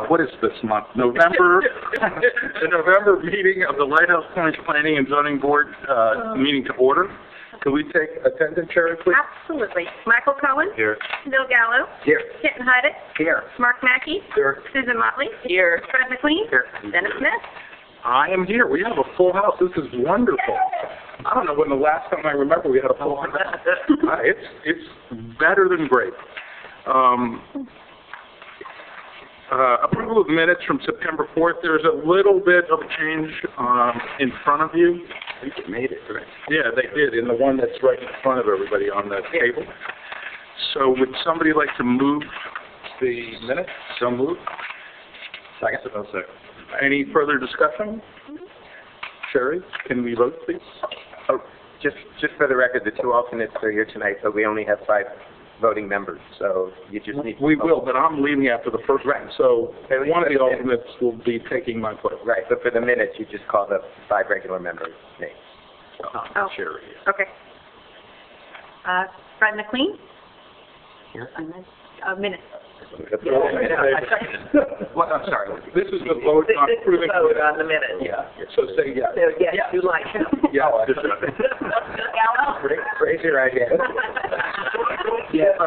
what is this month? November, the November meeting of the Lighthouse Planning and Zoning Board meeting to order. Could we take attendance, Sherry, please? Absolutely. Michael Cohen. Here. Bill Gallo. Here. Kenton Hyde. Here. Mark Mackey. Here. Susan Motley. Here. Fred McLean. Here. Dennis Smith. I am here. We have a full house. This is wonderful. I don't know when the last time I remember we had a full house. It's better than great. Approval of minutes from September 4th. There's a little bit of a change in front of you. I think it made it, right? Yeah, they did, in the one that's right in front of everybody on the table. So would somebody like to move the minutes? So moved. Second. Oh, second. Any further discussion? Sherry, can we vote, please? Oh, just for the record, the two alternates are here tonight, but we only have 5 voting members, so you just need to We vote. will, but I'm leaving after the first round, so one of the alternates will be taking my place. Right, but for the minutes, you just call the 5 regular members' names. Oh. Sherry. Okay. Fred McLean. Here. Minutes. Well, I'm sorry. This is the vote on approving. Vote on the minutes. Yeah, so say yes. So, yes, you like him. Yeah. Gallo. Raise your right hand. Yeah.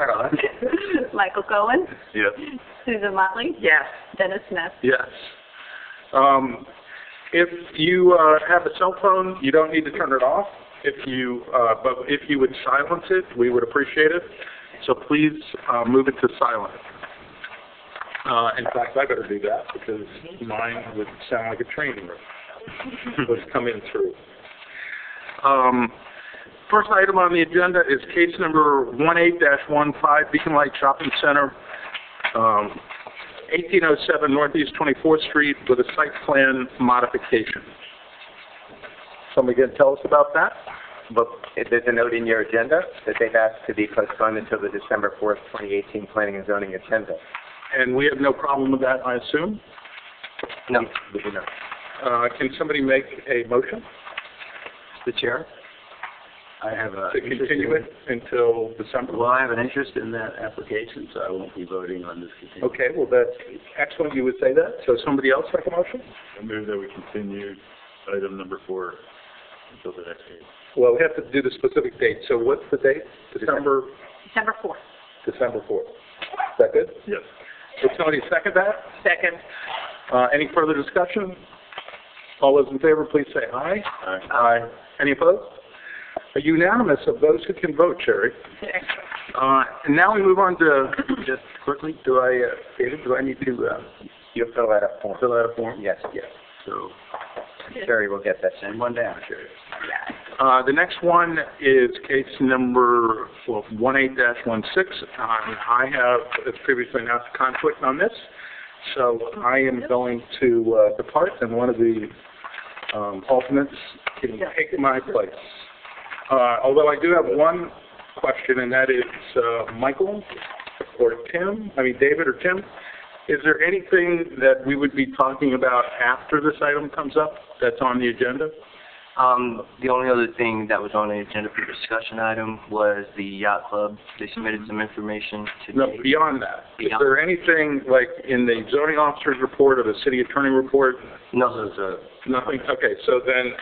Michael Cohen. Yes. Susan Motley. Yes. Dennis Smith. Yes. If you have a cell phone, you don't need to turn it off. But if you would silence it, we would appreciate it. So please move it to silent. In fact, I better do that because mine would sound like a training room. Was coming through. First item on the agenda is case number 18-15, Beacon Light Shopping Center, 1807 Northeast 24th Street with a site plan modification. Somebody can tell us about that? But there's a note in your agenda that they've asked to be postponed until the December 4th, 2018 Planning and Zoning agenda. And we have no problem with that, I assume? No, we do not. Can somebody make a motion The chair? I have a to continue it until December? Well, I have an interest in that application, so I won't be voting on this continuation. Okay, well, that's excellent you would say that. So somebody else make a motion? I move that we continue item number 4 until the next meeting. Well, we have to do the specific date. So what's the date? December 4th. December 4th. Is that good? Yes. Would somebody second that? Second. Any further discussion? All those in favor, please say aye. Aye. Aye. Any opposed? A unanimous of those who can vote, Sherry. And now we move on to, just quickly, David, do I need to You'll fill that up form. fill out a form? Yes. Yes. So, Sherry will get that. Send one down, Sherry. the next one is case number 18-16. I have, as previously announced, a conflict on this, so I am going to depart, and one of the alternates can take my place. Although I do have one question, and that is Michael or Tim, David or Tim, is there anything that we would be talking about after this item comes up that's on the agenda? The only other thing that was on the agenda for discussion item was the Yacht Club. They submitted some information today. No, beyond that. Is Beyond. there anything like in the zoning officer's report or the city attorney report? No. Nothing? Okay, so then,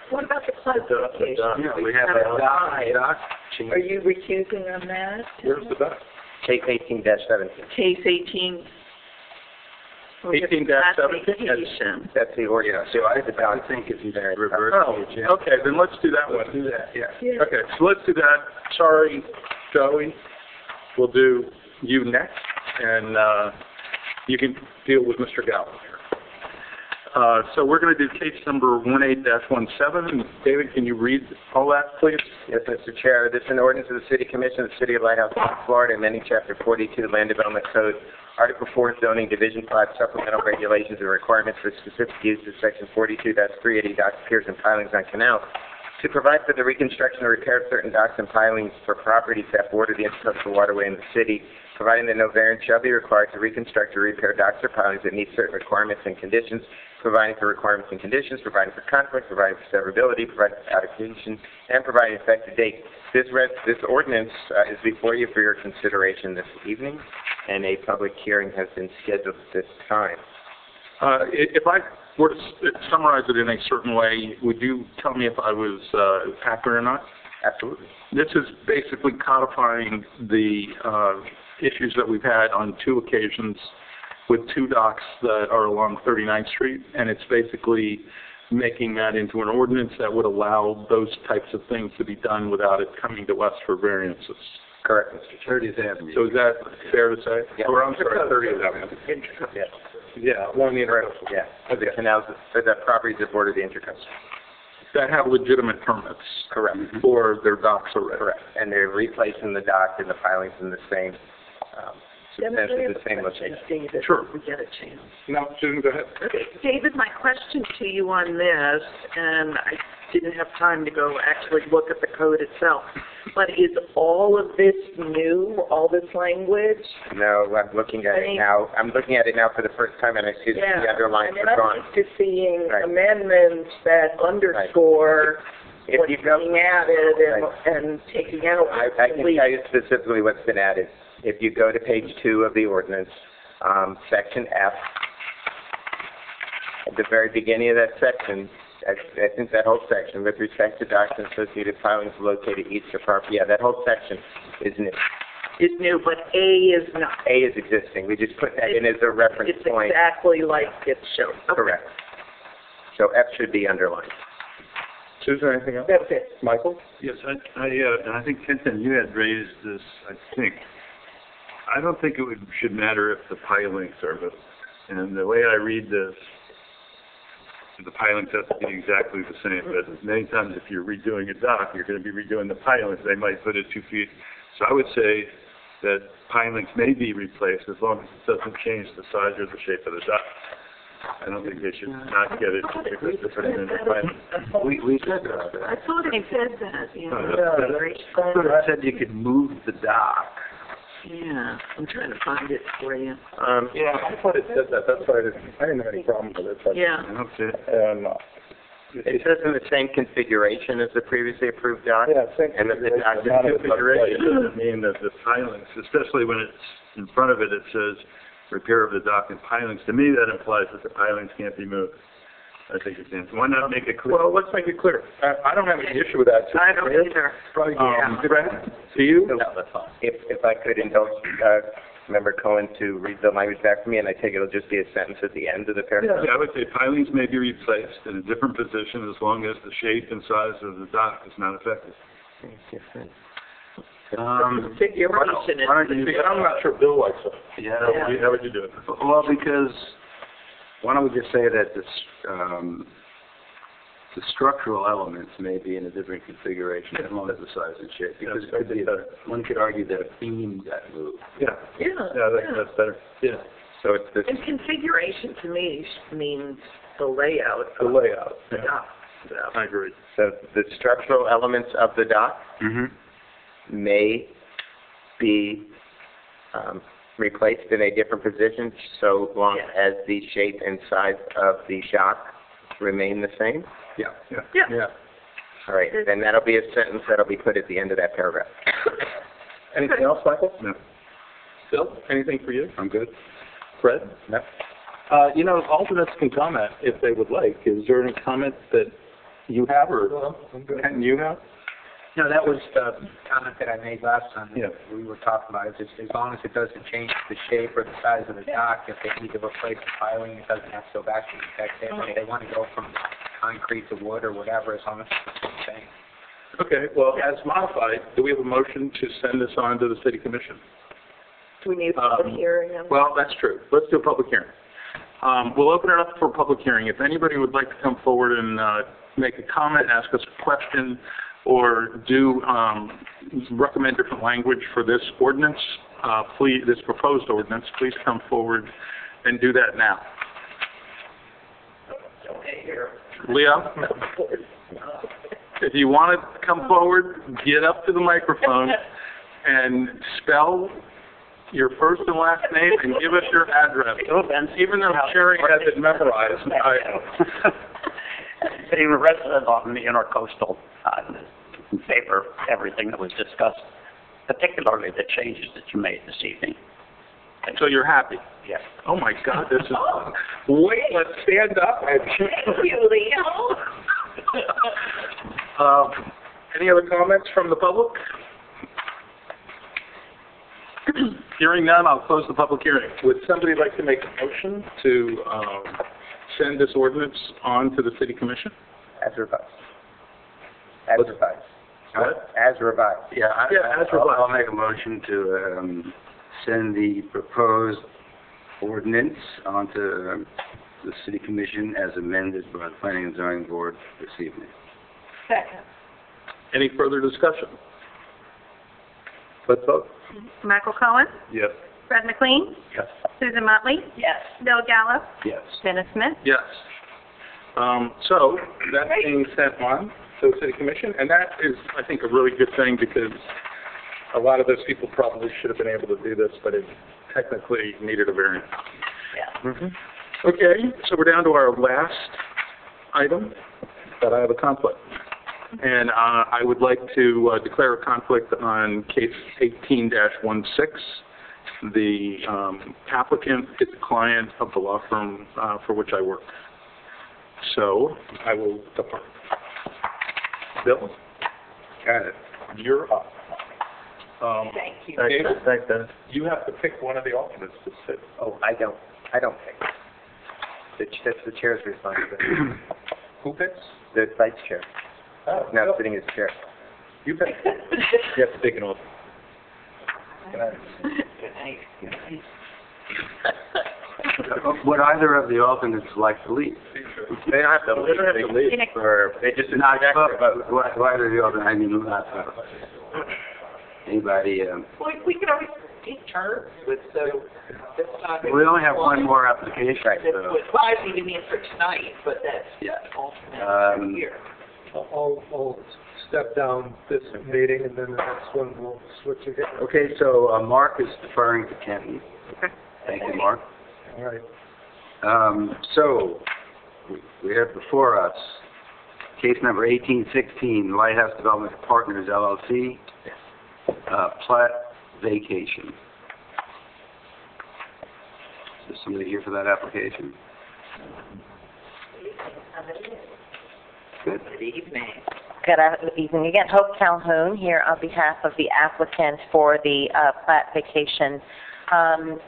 What about the classification? Yeah, we have a doc change. Are you recusing on that? where's the doc? Case 18-17. Case 18. 18-17? Classification. That's the ordinance. So I think if you reverse Oh, the agenda. okay, then let's do that one. Let's do that, yeah. Yeah. Okay, so let's do that. Sorry, Joey. We'll do you next, and you can deal with Mr. Gallo here. So we're going to do case number 18-17. David, can you read all that, please? Yes, Mr. Chair. This is an ordinance of the City Commission of the City of Lighthouse, Florida, amending Chapter 42 Land Development Code, Article 4 Zoning, Division 5 Supplemental Regulations and Requirements for Specific Uses, Section 42-380 Docks, Piers, and Pilings on Canals, to provide for the reconstruction or repair of certain docks and pilings for properties that border the intercoastal waterway in the city, providing that no variance shall be required to reconstruct or repair docks or pilings that meet certain requirements and conditions, providing for requirements and conditions, providing for conflict, providing for severability, providing for adaptation, and providing effective date. This ordinance is before you for your consideration this evening. and a public hearing has been scheduled at this time. If I were to summarize it in a certain way, would you tell me if I was accurate or not? Absolutely. This is basically codifying the issues that we've had on 2 occasions with 2 docks that are along 39th Street, and it's basically making that into an ordinance that would allow those types of things to be done without it coming to us for variances. Correct, Mr. Chairman. 30th Avenue. So is that fair to say? Yeah. Or I'm sorry, 30th Avenue. Yeah. Yeah, along the intercoastal. Yeah. The canals, the properties that border the intercoastal. That have legitimate permits Correct. for their docks already. Correct. And they're replacing the dock and the pilings in the same, substantially the same location. David, Sure. we get a chance. No, Susan, go ahead. David, my question to you on this, and I didn't have time to go actually look at the code itself, but is all of this new, all this language? No, I'm looking at it now. I'm looking at it now for the first time, and I see that the underlines I mean, are I'm gone. used to seeing Right. amendments that underscore If what's you go, being added and taking out. I can tell you specifically what's been added. If you go to page 2 of the ordinance, section F, at the very beginning of that section, I think that whole section, with respect to docks and associated pilings located east of property, yeah, that whole section is new. It's new, but A is not. A is existing. We just put that in as a reference It's point. exactly like it shows. Okay. Correct. So F should be underlined. Susan, anything else? That's it. Michael? Yes, and I think, Kenton, you had raised this, I think. I don't think it should matter if the pilings are, but, and the way I read this, the pilings have to be exactly the same, but many times if you're redoing a dock, you're going to be redoing the pilings. They might put it 2 feet. So I would say that pilings may be replaced as long as it doesn't change the size or the shape of the dock. I don't think they should not get it because they put it in the pilings. We said that. I thought it said that, No, I said you could move the dock. Yeah, I'm trying to find it for you. Yeah, I thought it said that. That's why I didn't have any problem with it. But, Yeah. Okay. It says in the same configuration as the previously approved dock. Yeah, same And that the dock Configuration doesn't mean that the pilings, especially when it's in front of it, it says repair of the dock and pilings. To me, that implies that the pilings can't be moved. I think it can. Why not make it clear? Well, let's make it clear. I don't have any issue with that. I don't either. Fred, do you? No, that's fine. If I could indulge Member Cohen to read the language back for me, and I take it it'll just be a sentence at the end of the paragraph. Yeah, I would say pilings may be replaced in a different position as long as the shape and size of the dock is not affected. Configuration is. I'm not sure Bill likes it. Yeah. How would you do it? Well, because, why don't we just say that the structural elements may be in a different configuration as long as the size and shape. Because it could be, one could argue that a beam got moved. Yeah. Yeah. That's better. Yeah. So it's this, And configuration to me means the layout. The layout. The dock. I agree. so the structural elements of the dock may be replaced in a different position so long as the shape and size of the dock remain the same. Yeah. Yeah. All right, then that'll be a sentence that'll be put at the end of that paragraph. Anything else, Michael? No. Bill, anything for you? I'm good. Fred? No. Alternates can comment if they would like. Is there any comment that you have or Kenton, you have? No, that was the comment that I made last time. Yeah. We were talking about it. Just as long as it doesn't change the shape or the size of the dock, if they need to replace the piling, it doesn't have to go back to the tech. If they want to go from concrete to wood or whatever, as long as it's the same thing. Okay, well, as modified, do we have a motion to send this on to the city commission? Do we need a public hearing on that? Well, that's true. Let's do a public hearing. We'll open it up for a public hearing. If anybody would like to come forward and make a comment, ask us a question, or recommend different language for this ordinance, this proposed ordinance, please come forward and do that now. Leo, if you want to come forward, get up to the microphone and spell your first and last name and give us your address. Even though Sherry has it memorized. Being a resident on the intercoastal, in favor of everything that was discussed, particularly the changes that you made this evening. So you're happy? Yes. Oh my God, this is, wait, let's stand up and. Thank you, Leo. Any other comments from the public? Hearing none, I'll close the public hearing. Would somebody like to make a motion to send this ordinance on to the city commission? As revised. As revised. What? As revised. Yeah, Yeah, as revised. I'll make a motion to send the proposed ordinance onto the city commission as amended by the planning and zoning board this evening. Second. Any further discussion? Let's vote. Michael Cohen, Yes. Fred McLean, Yes. Susan Motley, Yes. Bill Gallo, Yes. Dennis Smith. Yes. So that's being sent on to the city commission, and that is, I think, a really good thing because a lot of those people probably should have been able to do this, but it technically needed a variance. Yeah. Okay, so we're down to our last item that I have a conflict. And I would like to declare a conflict on case 18-16. The applicant is a client of the law firm for which I work. So I will depart. Bill? Got it. You're up. Thank you. David, Thanks, Dennis. you have to pick one of the alternates to sit. Oh, I don't think. That's the chair's responsibility. Who picks? The vice chair. Oh, Now Bill, sitting as chair. you pick. You have to take an oath. Good night. Would either of the alternates like to leave? They don't have to leave. They don't have to leave. Or they just Not, extra, but who either of the alternates, I mean, not, anybody, We could always take turns with the, this time. we only have one more application, Right. so, Well, I didn't mean for tonight, but that's yeah. alternate here. I'll step down this meeting, and then the next one we'll switch again. Okay, so Mark is deferring to Kenton. Okay. Thank you, Mark. All right. So, we have before us case number 1816, Lighthouse Development Partners LLC, plat vacation. Is there somebody here for that application? Good. Good evening. Good evening again. Hope Calhoun here on behalf of the applicant for the plat vacation.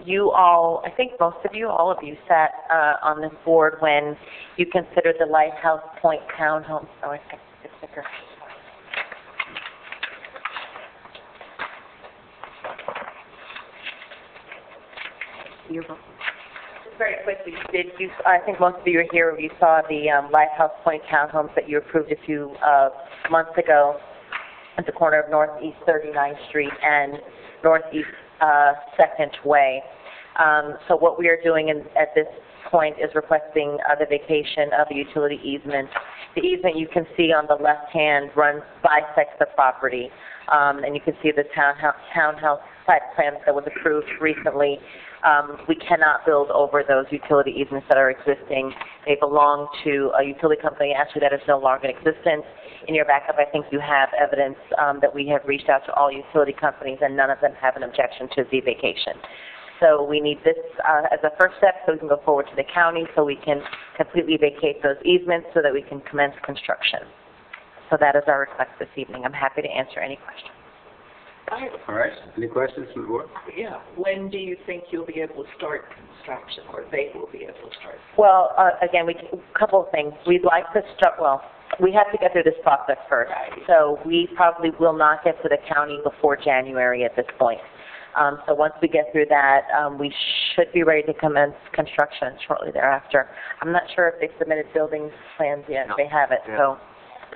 You all, I think most of you, all of you sat on this board when you considered the Lighthouse Point Townhome. Oh, I think the sticker. Just very quickly, I think most of you were here, you saw the Lighthouse Point townhomes that you approved a few months ago at the corner of Northeast 39th Street and Northeast 2nd Way. So what we are doing at this point is requesting the vacation of the utility easement. The easement you can see on the left hand bisects the property, and you can see the townhouse site plans that was approved recently. We cannot build over those utility easements that are existing. They belong to a utility company actually that is no longer in existence. In your backup, I think you have evidence that we have reached out to all utility companies and none of them have an objection to the vacation. So we need this as a first step so we can go forward to the county so we can completely vacate those easements so that we can commence construction. So that is our request this evening. I'm happy to answer any questions. All right. Any questions from the board? Yeah. When do you think you'll be able to start construction, or they will be able to start? Well, again, a couple of things. We'd like to start, we have to get through this process first. Right. So we probably will not get to the county before January at this point. So once we get through that, we should be ready to commence construction shortly thereafter. I'm not sure if they've submitted building plans yet. No. They haven't, so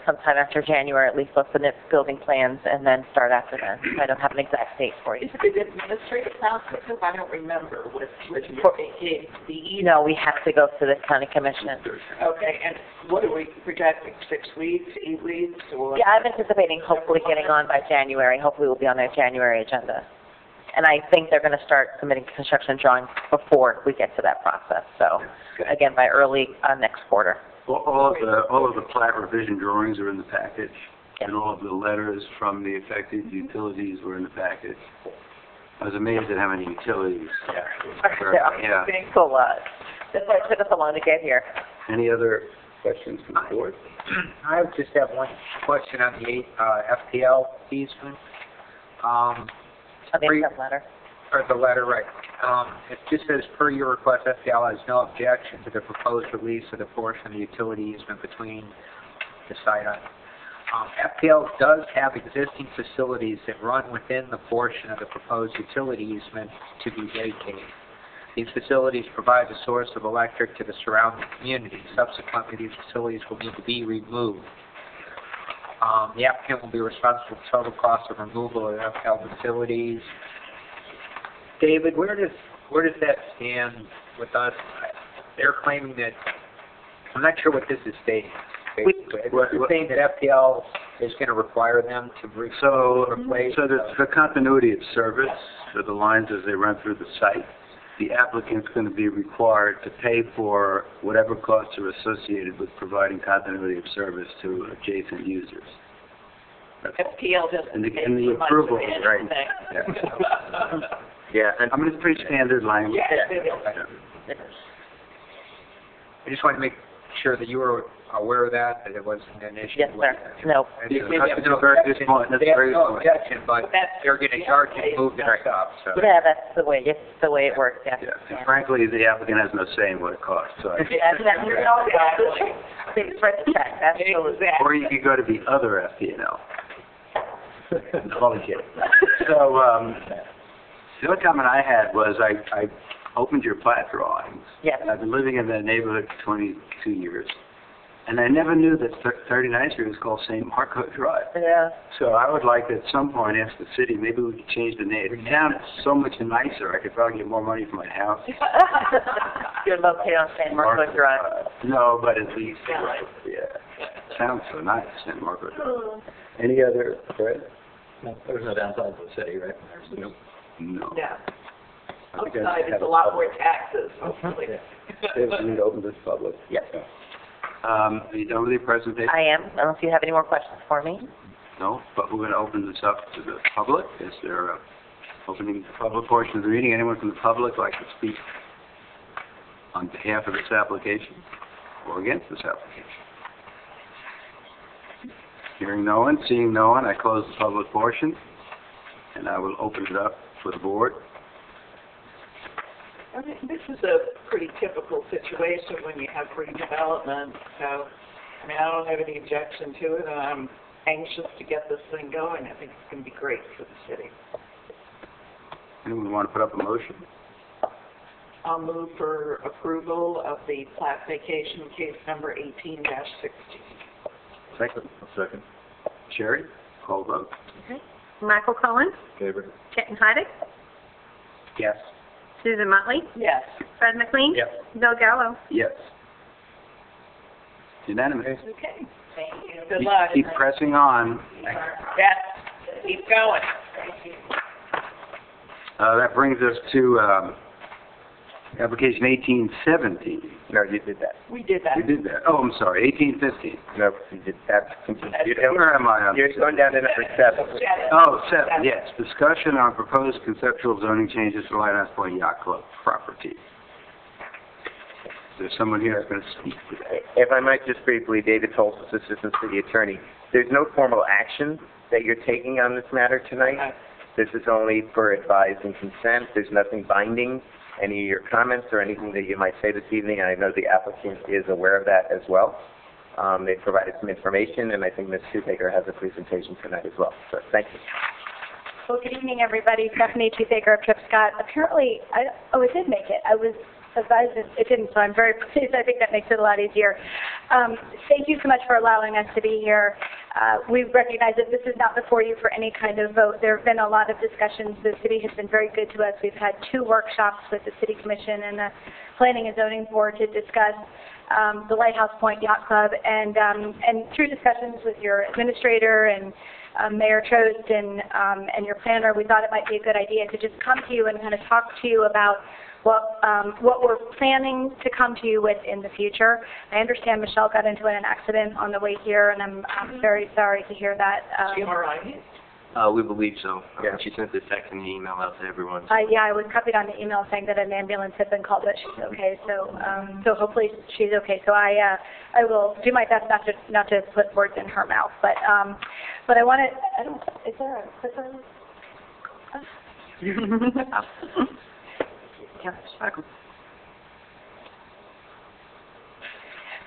sometime after January at least they'll submit building plans and then start after that. I don't have an exact date for you. Is it an administrative process? Because I don't remember what you vacated the No, we have to go to the county commission. Okay, and what are we projecting, 6 weeks, 8 weeks, or? Yeah, I'm anticipating hopefully getting on by January. Hopefully we'll be on their January agenda. And I think they're going to start submitting construction drawings before we get to that process. So, again, by early next quarter. All of the plat revision drawings are in the package, and all of the letters from the affected utilities were in the package. I was amazed at how many utilities. Yeah. Thanks a lot. That's why it took us so long to get here. Any other questions from the board? I just have one question on the FPL easement. On the accept letter. Or the letter, right. It just says, per your request, FPL has no objection to the proposed release of the portion of the utility easement between the site on. FPL does have existing facilities that run within the portion of the proposed utility easement to be vacated. These facilities provide the source of electric to the surrounding community. Subsequently, these facilities will need to be removed. The applicant will be responsible for total cost of removal of FPL facilities. David, where does that stand with us? They're claiming that, I'm not sure what this is stating. They're saying that FPL is going to require them to replace. So the continuity of service for the lines as they run through the site, the applicant's going to be required to pay for whatever costs are associated with providing continuity of service to adjacent users. FPL doesn't And the pay for much approval, of right. anything. Yeah, and I mean, it's pretty standard language. I just wanted to make sure that you were aware of that it wasn't an issue. Yes, sir. No. And they have no objection, but they're going to charge you to move the stuff, so. Yeah, that's the way it works, yeah. Yeah. And frankly, the applicant has no say in what it costs. So That's They spread the check, absolutely. or you could go to the other FPL. Only kidding. So, the only comment I had was I opened your plat drawings. Yes. I've been living in that neighborhood for 22 years. And I never knew that 39th Street was called St. Marco Drive. Yeah. So I would like at some point ask the city, maybe we could change the name. It sounds so much nicer. I could probably get more money for my house. You're located on San Marcos Drive. No, but at least, yeah. Sounds so nice, St. Marco Drive. Any other, Fred? No, there's no downside to the city, right? No. Yeah. I think I Outside, have it's a lot more taxes, hopefully. We need to open this public. Yes. Are you done with your presentation? I am, unless you have any more questions for me. No, but we're going to open this up to the public. Is there a opening the public portion of the meeting? Anyone from the public like to speak on behalf of this application or against this application? Hearing no one, seeing no one, I close the public portion, and I will open it up for the board. I mean, this is a pretty typical situation when you have redevelopment, so, I mean, I don't have any objection to it, and I'm anxious to get this thing going. I think it's going to be great for the city. Anyone want to put up a motion? I'll move for approval of the plat vacation case number 18-16. Second. Second. Sherry, call vote. Okay. Michael Cohen, Favor? Kenton Heidick, Yes. Susan Motley, Yes. Fred McLean, Yes. Bill Gallo. Yes. Unanimous. Okay. Thank you. Good luck. Keep pressing on. Yes. Keep going. That brings us to application 1817. no, you did that. We did that. We did that. Oh, I'm sorry, 1815. No, you did that. Where am I on? You're going down to number 7. Oh, 7, yes. Discussion on proposed conceptual zoning changes for Lighthouse Point Yacht Club property. Is there someone here that's going to speak to that? If I might just briefly, David Tolson, Assistant City Attorney. There's no formal action that you're taking on this matter tonight. This is only for advice and consent. There's nothing binding. Any of your comments or anything that you might say this evening, I know the applicant is aware of that as well. They provided some information, and I think Ms. Shoemaker has a presentation tonight as well. So thank you. Well, good evening, everybody. Stephanie Toothaker of Trip Scott. Apparently, it did make it. I was advised it didn't, so I'm very pleased. I think that makes it a lot easier. Thank you so much for allowing us to be here. We recognize that this is not before you for any kind of vote. There have been a lot of discussions. The city has been very good to us. We've had 2 workshops with the City Commission and the Planning and Zoning Board to discuss the Lighthouse Point Yacht Club, and through discussions with your administrator and Mayor Trost and your planner, we thought it might be a good idea to just come to you and kind of talk to you about what we're planning to come to you with in the future. I understand Michelle got into an accident on the way here, and I'm very sorry to hear that. Is she all right? We believe so. Yeah. She sent the text and the email out to everyone. Yeah, I was copied on the email saying that an ambulance had been called, but she's okay. So, so hopefully she's okay. So I will do my best not to put words in her mouth. But I want to. I don't. Is there a clicker? Yeah.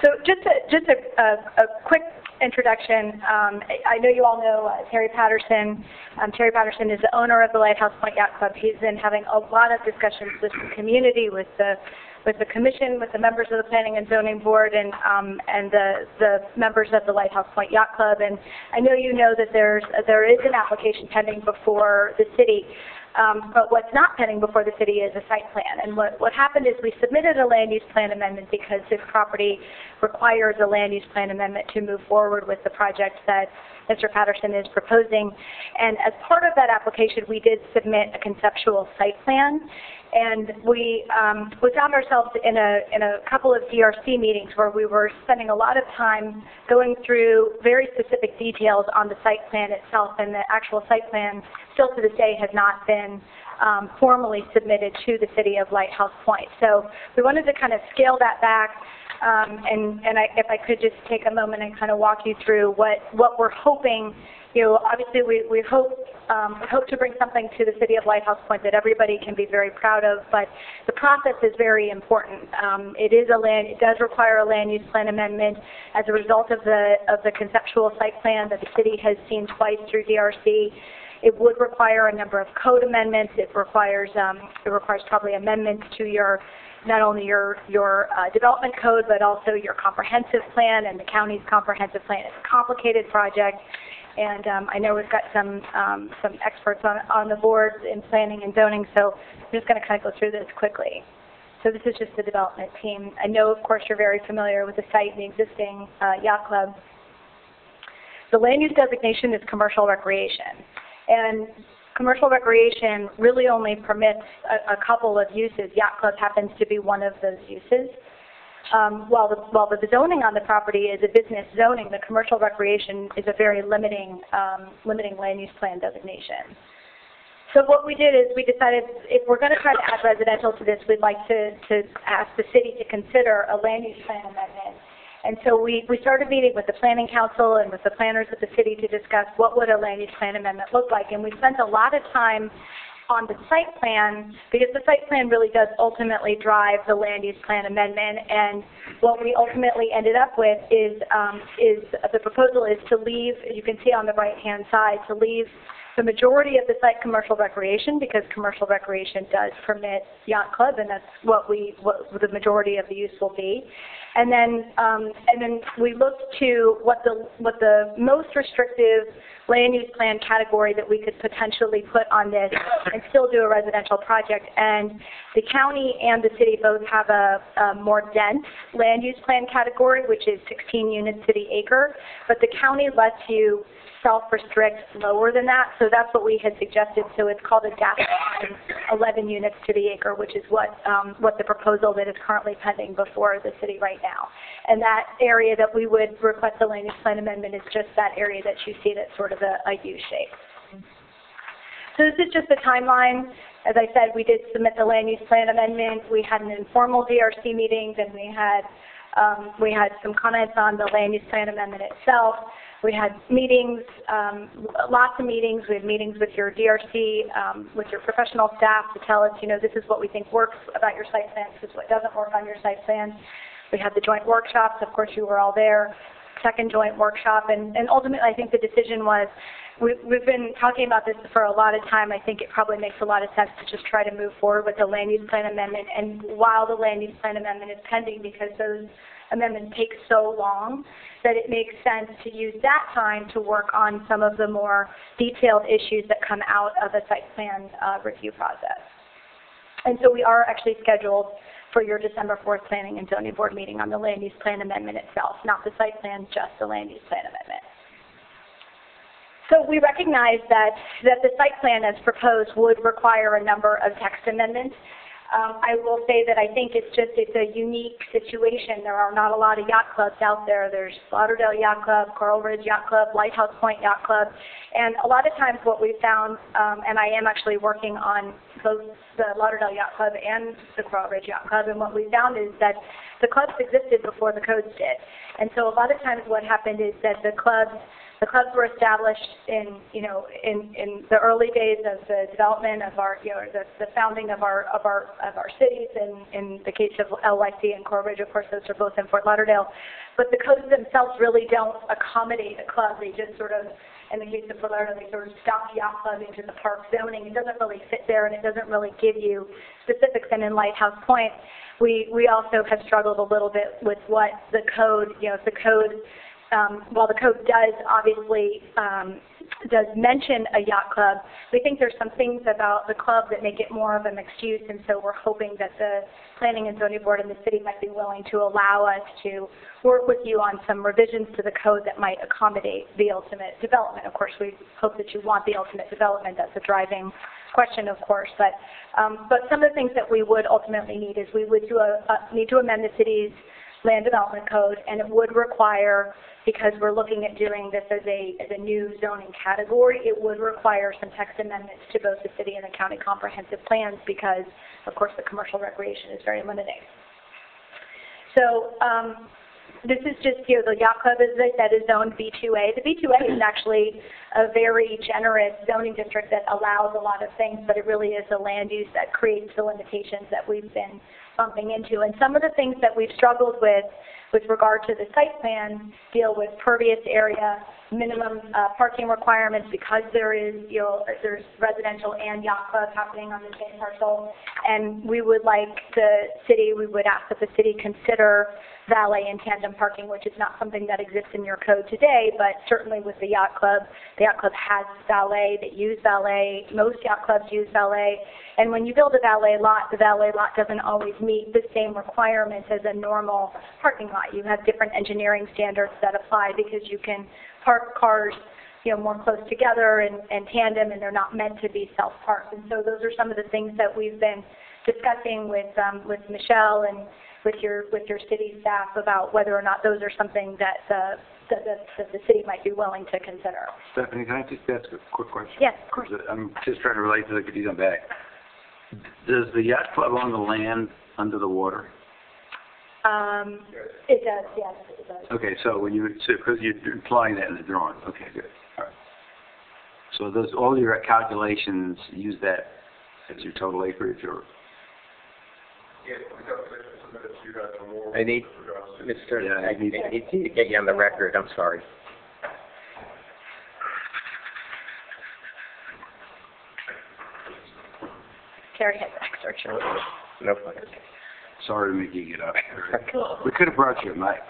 So just a quick introduction. I know you all know Terry Patterson. Terry Patterson is the owner of the Lighthouse Point Yacht Club. He's been having a lot of discussions with the community, with the commission, with the members of the Planning and Zoning Board, and the members of the Lighthouse Point Yacht Club. And I know you know that there is an application pending before the city. But what's not pending before the city is a site plan. And what happened is we submitted a land use plan amendment because this property requires a land use plan amendment to move forward with the project that Mr. Patterson is proposing. And as part of that application, we did submit a conceptual site plan. And we found ourselves in a couple of DRC meetings where we were spending a lot of time going through very specific details on the site plan itself, and the actual site plan still to this day has not been formally submitted to the city of Lighthouse Point. So we wanted to kind of scale that back, if I could just take a moment and kind of walk you through what we're hoping. You know, obviously we hope to bring something to the city of Lighthouse Point that everybody can be very proud of, but the process is very important. It does require a land use plan amendment as a result of the conceptual site plan that the city has seen twice through DRC. It would require a number of code amendments. It requires probably amendments to not only your development code, but also your comprehensive plan and the county's comprehensive plan. It's a complicated project. And I know we've got some experts on the board in planning and zoning, so I'm just going to kind of go through this quickly. So this is just the development team. I know, of course, you're very familiar with the site and the existing yacht club. The land use designation is commercial recreation. And commercial recreation really only permits a couple of uses. Yacht club happens to be one of those uses. While the zoning on the property is a business zoning, the commercial recreation is a very limiting land use plan designation. So what we did is we decided if we're going to try to add residential to this, we'd like to ask the city to consider a land use plan amendment. And so we started meeting with the Planning Council and with the planners of the city to discuss what would a land use plan amendment look like. And we spent a lot of time on the site plan, because the site plan really does ultimately drive the land use plan amendment. And what we ultimately ended up with is the proposal is to leave, you can see on the right-hand side, to leave the majority of the site commercial recreation, because commercial recreation does permit yacht club, and that's what the majority of the use will be. And then we looked to what the most restrictive land use plan category that we could potentially put on this and still do a residential project. And the county and the city both have a more dense land use plan category, which is 16 units to the acre, but the county lets you self-restrict lower than that, so that's what we had suggested. So it's called a DAP 11 units to the acre, which is what the proposal that is currently pending before the city right now. And that area that we would request the land use plan amendment is just that area that you see that's sort of a U shape. So this is just the timeline. As I said, we did submit the land use plan amendment. We had an informal DRC meeting, and we had some comments on the land use plan amendment itself. We had meetings, lots of meetings. We had meetings with your DRC, with your professional staff to tell us, this is what we think works about your site plan, this is what doesn't work on your site plan. We had the joint workshops. Of course, you were all there. Second joint workshop, and ultimately, I think the decision was, we've been talking about this for a lot of time. I think it probably makes a lot of sense to just try to move forward with the land use plan amendment. And while the land use plan amendment is pending, because those amendments take so long, that it makes sense to use that time to work on some of the more detailed issues that come out of a site plan review process. And so we are actually scheduled for your December 4th Planning and Zoning Board meeting on the land use plan amendment itself, not the site plan, just the land use plan amendment. So we recognize that the site plan as proposed would require a number of text amendments. I will say that I think it's a unique situation. There are not a lot of yacht clubs out there. There's Lauderdale Yacht Club, Coral Ridge Yacht Club, Lighthouse Point Yacht Club, and a lot of times what we've found, and I am actually working on both the Lauderdale Yacht Club and the Coral Ridge Yacht Club, and what we found is that the clubs existed before the codes did. And so a lot of times what happened is that the clubs were established in the early days of the development of our, the founding of our cities. In the case of LYC and Coral Ridge, of course, those are both in Fort Lauderdale. But the codes themselves really don't accommodate a club. They just sort of, in the case of Fort Lauderdale, they sort of stock yacht club into the park zoning. It doesn't really fit there, and it doesn't really give you specifics. And in Lighthouse Point, we also have struggled a little bit with what the code, while the code does obviously does mention a yacht club, we think there's some things about the club that make it more of a mixed use, and so we're hoping that the Planning and Zoning Board and the city might be willing to allow us to work with you on some revisions to the code that might accommodate the ultimate development. Of course, we hope that you want the ultimate development. That's a driving question, of course, but some of the things that we would ultimately need is we would need to amend the city's land development code, and it would require, because we're looking at doing this as a new zoning category, it would require some text amendments to both the city and the county comprehensive plans because, of course, the commercial recreation is very limiting. So this is just, the yacht club, as I said, is zoned B2A. The B2A is actually a very generous zoning district that allows a lot of things, but it really is the land use that creates the limitations that we've been bumping into. And some of the things that we've struggled with regard to the site plan deal with pervious area, minimum parking requirements, because there's residential and yacht club happening on the same parcel. And we would ask that the city consider valet and tandem parking, which is not something that exists in your code today, but certainly with the yacht club has valet, they use valet, most yacht clubs use valet, and when you build a valet lot, the valet lot doesn't always meet the same requirements as a normal parking lot. You have different engineering standards that apply because you can park cars more close together and tandem, and they're not meant to be self-parked. And so those are some of the things that we've been discussing with Michelle and with your city staff about whether or not those are something that the city might be willing to consider. Stephanie, can I just ask a quick question? Yes, of course. I'm just trying to relate to the Cadiz back. Does the yacht club own the land under the water? It does, yes, it does. Okay, so because you're implying that in the drawing. Okay, good. All right. So does all your calculations use that as your total acreage, or? I need, I need to get you on the record. I'm sorry. Carrie has extra. No fun. Sorry to make you get up. We could have brought you a mic.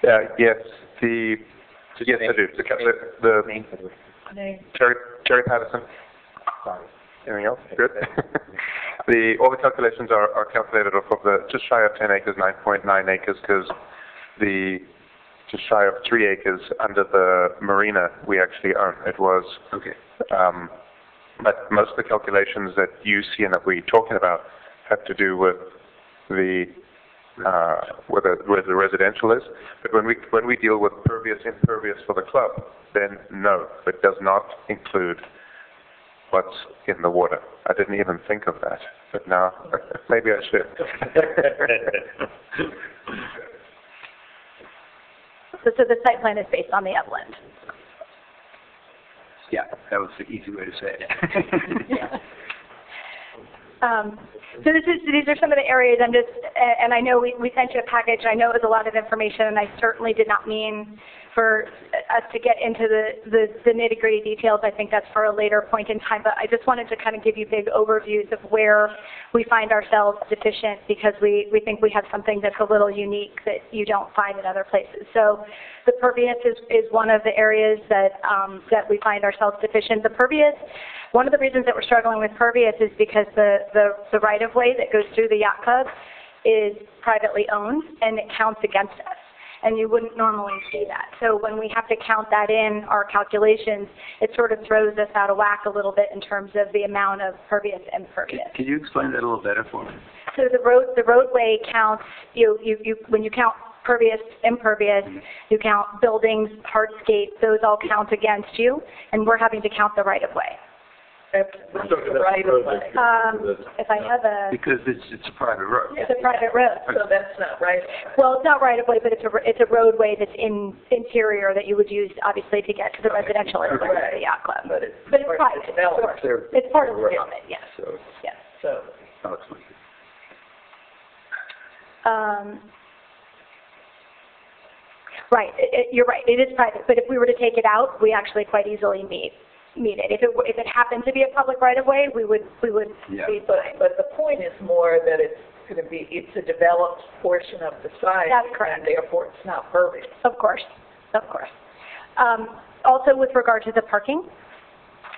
Yes, yes, I do. The Name. Jerry Patterson. Sorry. Anything else? Good. All the calculations are calculated off of the just shy of 10 acres, 9.9 acres, because the just shy of 3 acres under the marina we actually own. It was okay. But most of the calculations that you see and that we're talking about have to do with the where the residential is. But when we deal with pervious, impervious for the club, then no, it does not include what's in the water. I didn't even think of that, but now maybe I should. So the site plan is based on the upland. Yeah, that was the easy way to say it. So these are some of the areas and I know we sent you a package. I know it was a lot of information, and I certainly did not mean for us to get into the nitty-gritty details. I think that's for a later point in time, but I just wanted to kind of give you big overviews of where we find ourselves deficient, because we think we have something that's a little unique that you don't find in other places. So the pervious is one of the areas that we find ourselves deficient. The pervious, one of the reasons that we're struggling with pervious is because the right-of-way that goes through the yacht club is privately owned, and it counts against us. and you wouldn't normally see that. So when we have to count that in our calculations, it sort of throws us out of whack a little bit in terms of the amount of pervious and impervious. Can you explain that a little better for me? So the roadway counts, when you count pervious, impervious, you count buildings, hardscape, those all count against you, and we're having to count the right-of-way. Right of way. If I have a... Because it's a private road. It's a private road. So that's not right. Well, it's not right-of-way, but it's a roadway that's interior that you would use, obviously, to get to the residential area of the yacht club. But it's private, of course. It's part of the development, yes. So, Yes. So, I'll explain. Right, you're right, it is private, but if we were to take it out, we actually quite easily meet it. If it happened to be a public right-of-way, we would Yeah. be but the point is more that it's a developed portion of the site. That's correct. And therefore it's not pervious. Of course. Also, with regard to the parking,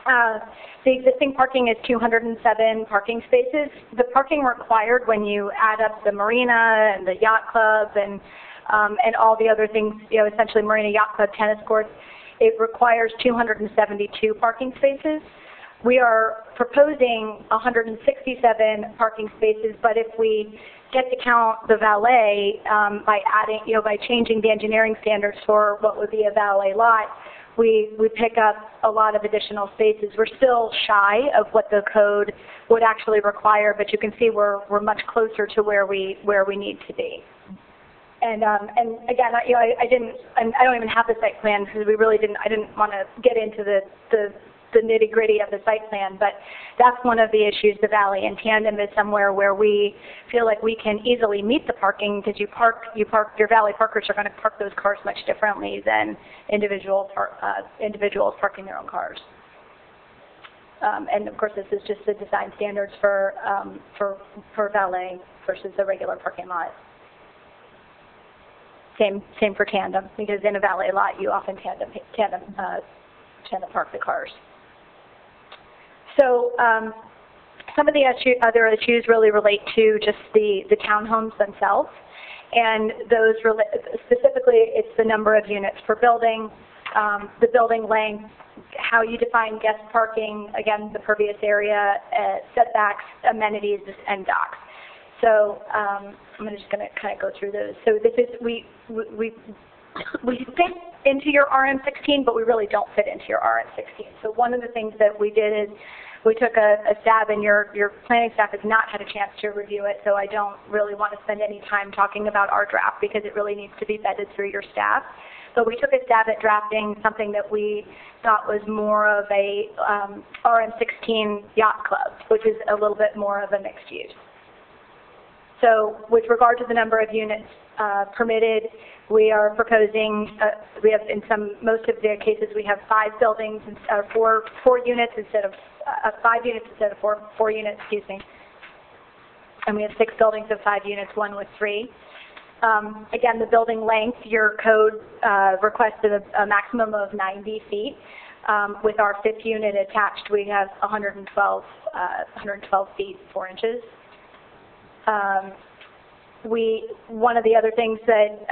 the existing parking is 207 parking spaces. The parking required when you add up the marina and the yacht club and all the other things, essentially marina, yacht club, tennis courts, it requires 272 parking spaces. We are proposing 167 parking spaces, but if we get to count the valet by adding, by changing the engineering standards for what would be a valet lot, we pick up a lot of additional spaces. We're still shy of what the code would actually require, but you can see we're much closer to where we need to be. And again, I don't even have the site plan because I didn't want to get into the nitty-gritty of the site plan, but that's one of the issues. The valley in tandem is somewhere where we feel like we can easily meet the parking because your valley parkers are going to park those cars much differently than individuals parking their own cars. And of course, this is just the design standards for valet versus the regular parking lot. Same for tandem, because in a valet lot, you often tandem park the cars. So some of the other issues really relate to just the townhomes themselves, and those specifically, it's the number of units per building, the building length, how you define guest parking, again, the pervious area, setbacks, amenities, and docks. So I'm just going to kind of go through those. So this is, we fit into your RM16, but we really don't fit into your RM16. So one of the things that we did is we took a stab, and your planning staff has not had a chance to review it, so I don't really want to spend any time talking about our draft because it really needs to be vetted through your staff. But we took a stab at drafting something that we thought was more of a RM16 yacht club, which is a little bit more of a mixed use. So with regard to the number of units permitted, we are proposing, we have most of the cases we have 5 buildings, four units instead of 5 units instead of four units, excuse me. And we have 6 buildings of 5 units, 1 with 3. Again, the building length, your code requested a maximum of 90 feet. With our 5th unit attached, we have 112 feet 4 inches. One of the other things that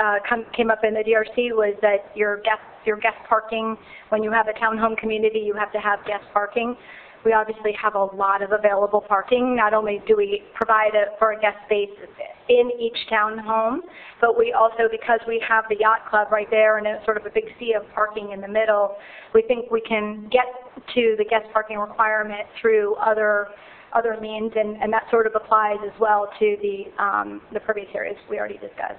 came up in the DRC was that your guest parking, when you have a townhome community, you have to have guest parking. We obviously have a lot of available parking. Not only do we provide for a guest space in each townhome, but we also, because we have the yacht club right there and it's sort of a big sea of parking in the middle, we think we can get to the guest parking requirement through other means, and that sort of applies as well to the pervious areas we already discussed.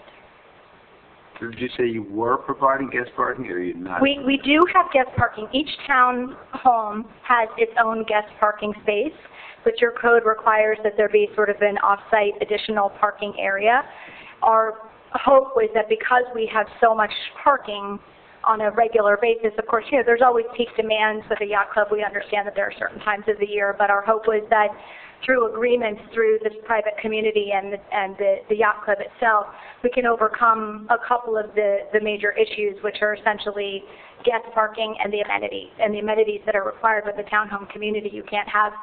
So did you say you were providing guest parking, or are you not? We do have guest parking. Each town home has its own guest parking space, but your code requires that there be sort of an off-site additional parking area. Our hope was that because we have so much parking on a regular basis, of course, there's always peak demands with a yacht club. We understand that there are certain times of the year, but our hope was that through agreements through this private community and the yacht club itself, we can overcome a couple of the major issues, which are essentially guest parking and the amenities that are required with the townhome community. You can't have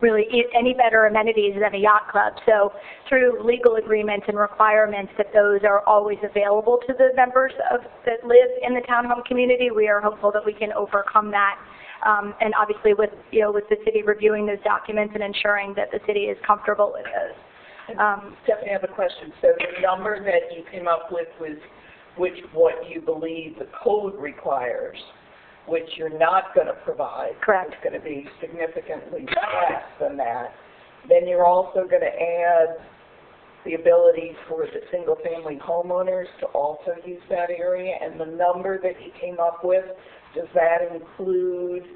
really any better amenities than a yacht club. So through legal agreements and requirements that those are always available to the members that live in the townhome community, we are hopeful that we can overcome that. And obviously with the city reviewing those documents and ensuring that the city is comfortable with those. Stephanie, I have a question. So the number that you came up with was what you believe the code requires, which you're not going to provide. Correct. It's going to be significantly less than that. Then you're also going to add the ability for the single-family homeowners to also use that area. And the number that you came up with, does that include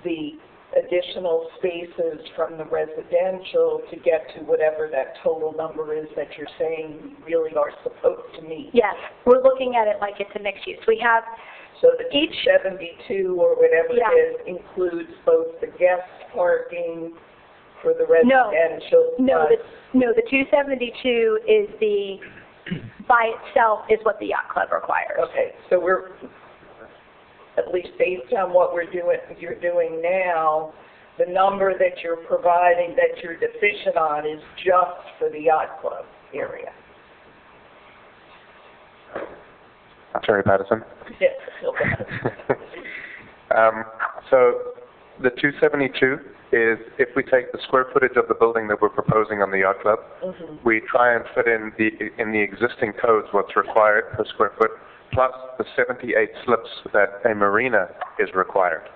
the additional spaces from the residential to get to whatever that total number is that you're saying you really are supposed to meet? Yes, we're looking at it like it's a mixed use. We have so the 72 or whatever it is includes both the guest parking for the residential. No, the 272 is by itself is what the yacht club requires. Okay, so we're at least based on what you're doing now, the number that you're providing that you're deficient on is just for the yacht club area. Attorney Patterson? Yes, okay. So the 272 is if we take the square footage of the building that we're proposing on the yacht club, we try and fit in the existing codes what's required per square foot, plus the 78 slips that a marina is required.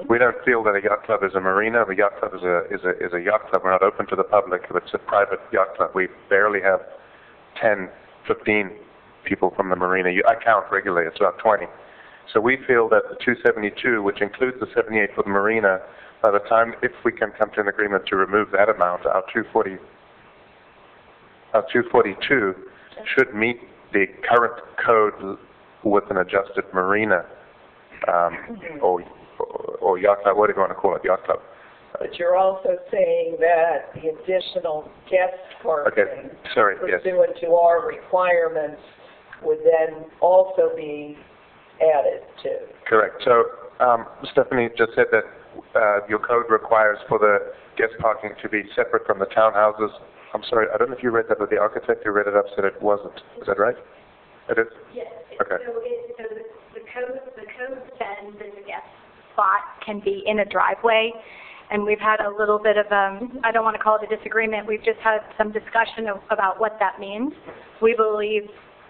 We don't feel that a yacht club is a marina. A yacht club is a yacht club. We're not open to the public. It's a private yacht club. We barely have 10, 15 people from the marina. I count regularly. It's about 20. So we feel that the 272, which includes the 78 for the marina, by the time, if we can come to an agreement to remove that amount, our 242 should meet the current code with an adjusted marina or yacht club, whatever you want to call it, yacht club. But you're also saying that the additional guest parking pursuant to our requirements would then also be added to. Correct. So Stephanie just said that your code requires for the guest parking to be separate from the townhouses. I'm sorry, I don't know if you read that, but the architect who read it up said it wasn't. Is that right? It is? Yes. Okay. So the code says that the guest spot can be in a driveway, and we've had a little bit of I don't want to call it a disagreement. We've just had some discussion about what that means. We believe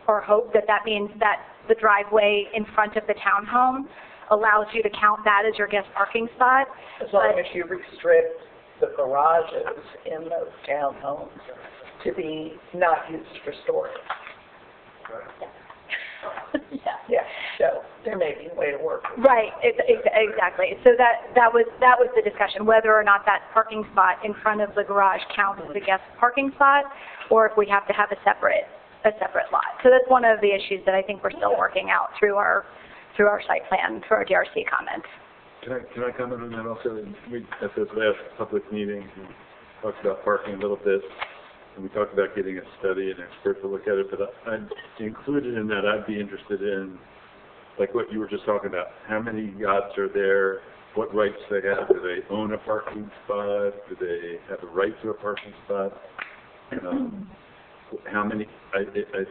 or hope that that means that the driveway in front of the townhome allows you to count that as your guest parking spot. As long as you restrict the garages in those townhomes to be not used for storage. Yeah. So there may be a way to work. Right. Exactly. So that was the discussion, whether or not that parking spot in front of the garage counts as a guest parking spot, or if we have to have a separate lot. So that's one of the issues that I think we're still working out through our site plan, through our DRC comments. Can I comment on that also? We, at this last public meeting, we talked about parking a little bit, and we talked about getting a study and expert to look at it, but I'm included in that. I'd be interested in, like what you were just talking about, how many yachts are there, what rights they have, do they own a parking spot, do they have a right to a parking spot, how many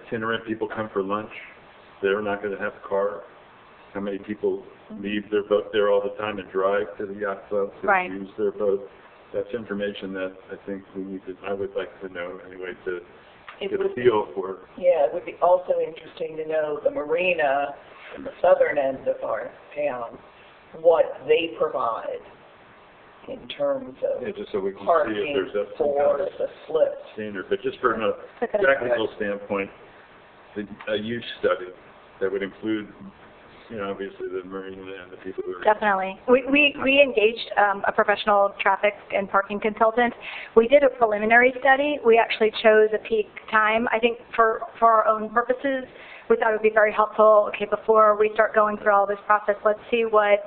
itinerant people come for lunch, they're not going to have a car, how many people leave their boat there all the time and drive to the yacht club to use their boat. That's information that I think I would like to know anyway to get a feel for. Yeah, it would be also interesting to know the marina in the southern end of our town, what they provide in terms of just so we can parking see if there's for the slips. Standard. But just from a technical standpoint, a use study that would include, obviously the marina and the people who are... Definitely. We engaged a professional traffic and parking consultant. We did a preliminary study. We actually chose a peak time. I think for our own purposes, we thought it would be very helpful, okay, before we start going through all this process, let's see what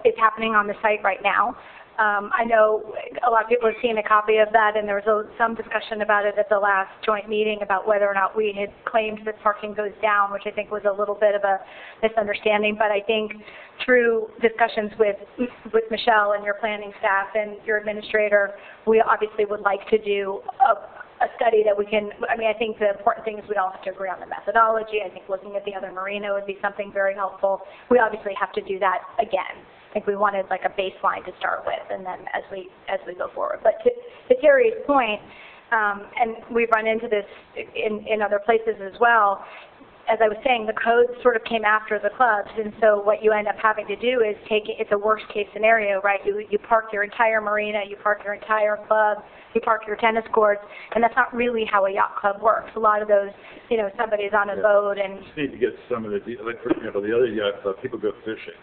is happening on the site right now. I know a lot of people have seen a copy of that, and there was some discussion about it at the last joint meeting about whether or not we had claimed that parking goes down, which I think was a little bit of a misunderstanding. But I think through discussions with Michelle and your planning staff and your administrator, we obviously would like to do a study that we can, I mean, I think the important thing is we all have to agree on the methodology. I think looking at the other marina would be something very helpful. We obviously have to do that again. I think we wanted like a baseline to start with, and then as we go forward. But to Terry's point, and we've run into this in other places as well, as I was saying, the code sort of came after the clubs, and so what you end up having to do is it's a worst case scenario, right? You park your entire marina, you park your entire club, you park your tennis courts, and that's not really how a yacht club works. A lot of those, somebody's on a boat and... You just need to get some of the, like for example, the other yacht club, people go fishing.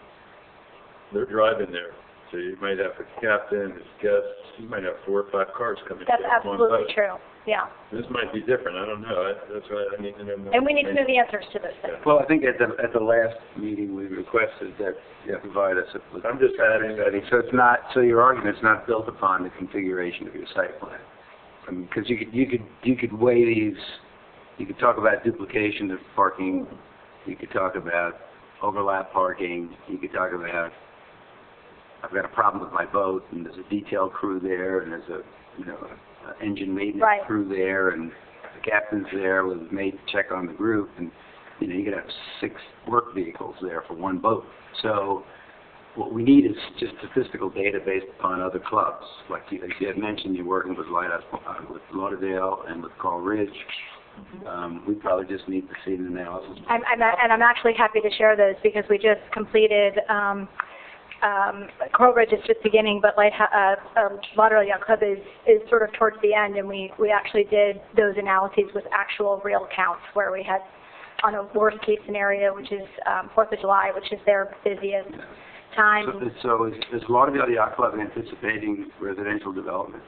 They're driving there. So you might have a captain, his guests, you might have 4 or 5 cars coming. That's absolutely true, yeah. This might be different, I don't know. That's why I need to know more. And we need to know the answers to those things. Well, I think at the last meeting, we requested that you provide us with... I'm just adding that. So it's not, so your argument's not built upon the configuration of your site plan. I mean, because you could weigh these, you could talk about duplication of parking, you could talk about overlap parking, you could talk about, I've got a problem with my boat, and there's a detail crew there, and there's a, engine maintenance crew there, and the captain's there with his mate to check on the group, and, you could have 6 work vehicles there for one boat. So what we need is just statistical data based upon other clubs. Like you had mentioned, you're working with Lighthouse, with Lauderdale, and with Coral Ridge. We probably just need to see an analysis. I'm actually happy to share those because we just completed Coral Ridge is just beginning, but Lauderdale Yacht Club is sort of towards the end, and we actually did those analyses with actual real counts where we had on a worst case scenario, which is 4th of July, which is their busiest time. So is Lauderdale Yacht Club anticipating residential development?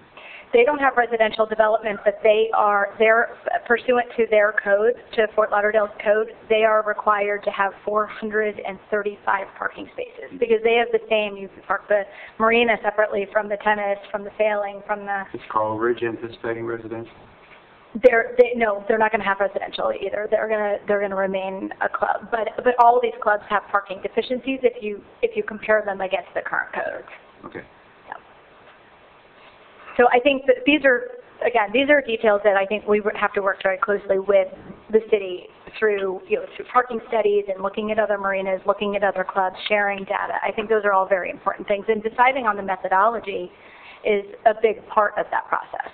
They don't have residential development, but they're pursuant to their code, to Fort Lauderdale's code, they are required to have 435 parking spaces because they have the same. You can park the marina separately from the tennis, from the sailing, from the... Is Coral Ridge anticipating residential? No, they're not going to have residential either. They're gonna remain a club, but all of these clubs have parking deficiencies if you compare them against the current code. Okay. So I think that these are details that I think we would have to work very closely with the city through parking studies and looking at other marinas, looking at other clubs, sharing data. I think those are all very important things. And deciding on the methodology is a big part of that process.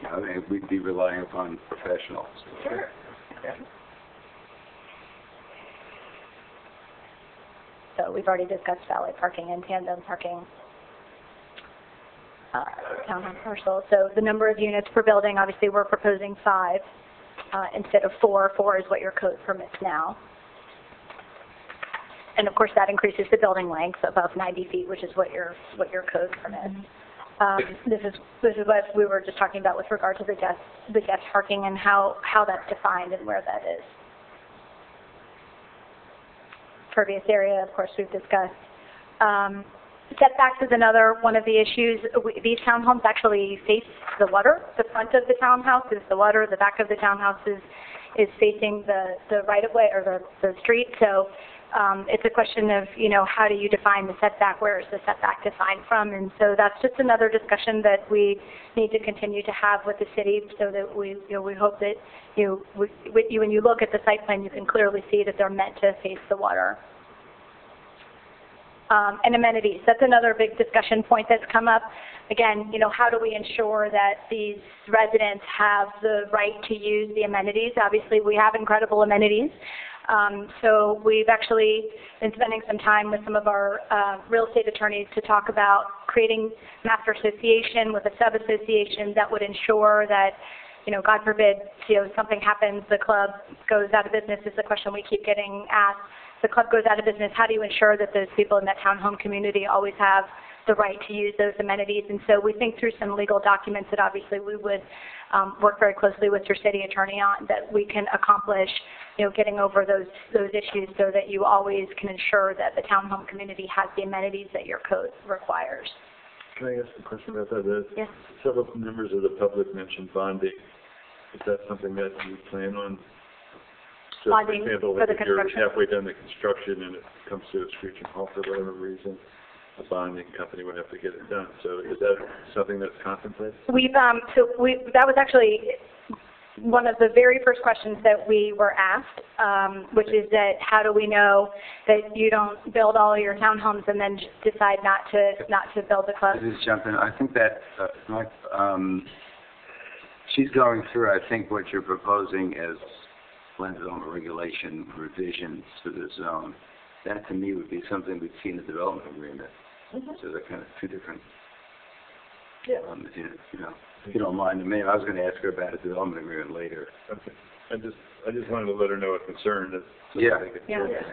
I mean, we'd be relying upon professionals. Sure. Okay. So we've already discussed valet parking and tandem parking. Townhome parcel. So the number of units per building, obviously we're proposing 5 instead of 4. 4 is what your code permits now. And of course that increases the building length above 90 feet, which is what your code permits. This is what we were just talking about with regard to the guest parking and how that's defined and where that is. Pervious area, of course, we've discussed. Setbacks is another one of the issues. These townhomes actually face the water. The front of the townhouse is the water. The back of the townhouse is facing the right-of-way or the street. So it's a question of, how do you define the setback? Where is the setback defined from? And so that's just another discussion that we need to continue to have with the city so that we hope that when you look at the site plan, you can clearly see that they're meant to face the water. And amenities. That's another big discussion point that's come up. Again, how do we ensure that these residents have the right to use the amenities? Obviously, we have incredible amenities. So we've actually been spending some time with some of our real estate attorneys to talk about creating master association with a sub-association that would ensure that, God forbid, something happens, the club goes out of business is the question we keep getting asked. The club goes out of business, how do you ensure that those people in that townhome community always have the right to use those amenities? And so we think through some legal documents that obviously we would work very closely with your city attorney on, that we can accomplish, getting over those issues so that you always can ensure that the townhome community has the amenities that your code requires. Can I ask a question about that? Yes. Several members of the public mentioned bonding. Is that something that you plan on? So, Bonding for example, for the if you're construction? halfway done the construction and it comes to a screeching halt for whatever reason, a bonding company would have to get it done. So is that something that's contemplated? That was actually one of the very first questions that we were asked, which is that how do we know that you don't build all your townhomes and then just decide not to build the club? Just jump in. I think that she's going through, I think, what you're proposing as land development regulation revisions to the zone. That to me would be something we'd see in the development agreement. So they're kind of two different. Yeah. If you don't mind, maybe I was going to ask her about a development agreement later. Okay. I just wanted to let her know a concern that. Yeah,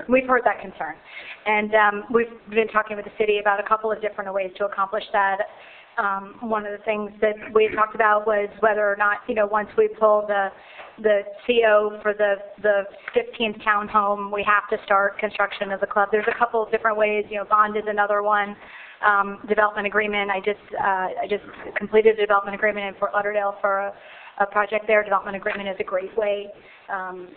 we've heard that concern. And we've been talking with the city about a couple of different ways to accomplish that. One of the things that we had talked about was whether or not, once we pull the CO for the 15th townhome, we have to start construction of the club. There's a couple of different ways. Bond is another one. Development agreement. I just completed a development agreement in Fort Lauderdale for a project there. Development agreement is a great way.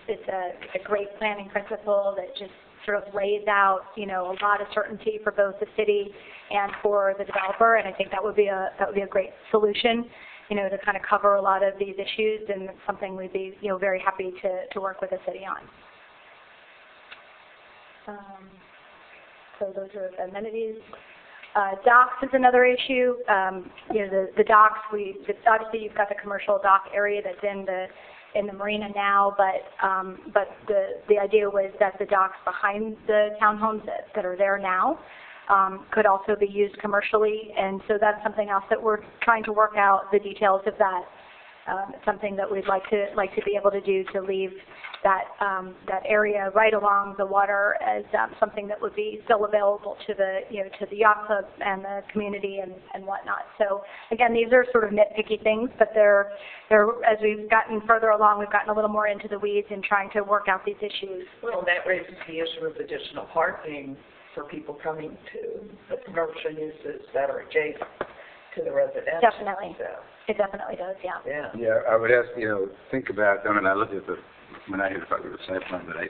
It's a great planning principle that just sort of lays out, a lot of certainty for both the city and for the developer, and I think that would be a great solution, to kind of cover a lot of these issues, and it's something we'd be, very happy to work with the city on. So those are the amenities. Docks is another issue. The docks, obviously you've got the commercial dock area that's in the marina now, but the idea was that the docks behind the townhomes that are there now could also be used commercially, and so that's something else that we're trying to work out the details of that. It's something that we'd like to be able to do, to leave that area right along the water as something that would be still available to the yacht club and the community and whatnot. So again, these are sort of nitpicky things, but they're as we've gotten further along, we've gotten a little more into the weeds in trying to work out these issues. Well, that raises the issue of additional parking for people coming to the commercial uses that are adjacent to the residential. Definitely. So. It definitely does, yeah. Yeah, I would ask, think about, I look at when I hear about the site plan, but I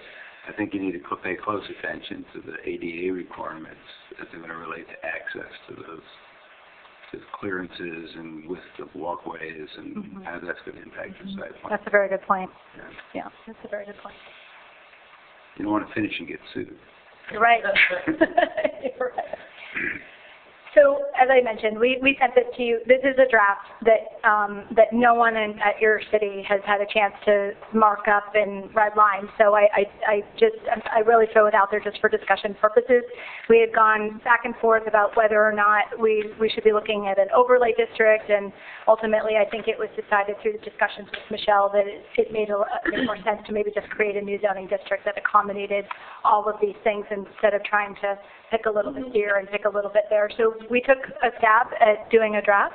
think you need to pay close attention to the ADA requirements as they're going to relate to access to those, to clearances and width of walkways and how that's going to impact your site plan. That's a very good point. Yeah, that's a very good point. You don't want to finish and get sued. You're right. You're right. So, as I mentioned, we sent this to you. This is a draft that no one at your city has had a chance to mark up in red lines. So I really throw it out there just for discussion purposes. We had gone back and forth about whether or not we should be looking at an overlay district, and ultimately I think it was decided through the discussions with Michelle that it made more sense to maybe just create a new zoning district that accommodated all of these things instead of trying to pick a little bit here and pick a little bit there. So we took a stab at doing a draft,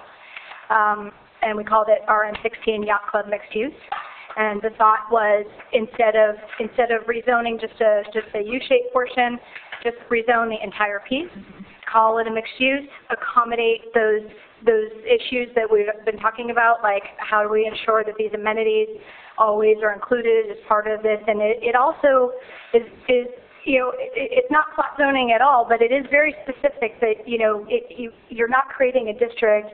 and we called it RM16 Yacht Club Mixed Use. And the thought was instead of rezoning just a U-shaped portion, just rezone the entire piece, call it a mixed use, accommodate those issues that we've been talking about, like how do we ensure that these amenities always are included as part of this, and it also is it's not flat zoning at all, but it is very specific that, you're not creating a district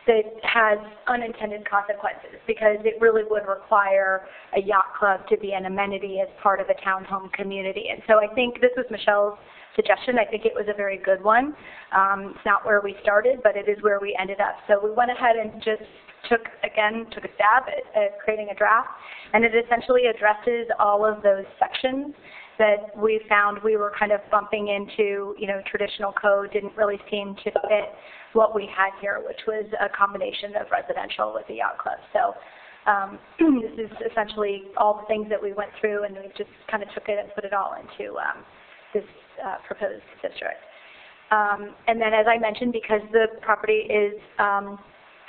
that has unintended consequences, because it really would require a yacht club to be an amenity as part of a townhome community. And so I think this was Michelle's suggestion. I think it was a very good one. It's not where we started, but it is where we ended up. So we went ahead and just took a stab at creating a draft, and it essentially addresses all of those sections that we found we were kind of bumping into, traditional code didn't really seem to fit what we had here, which was a combination of residential with the yacht club. So this is essentially all the things that we went through, and we just kind of took it and put it all into this proposed district. And then, as I mentioned, because the property is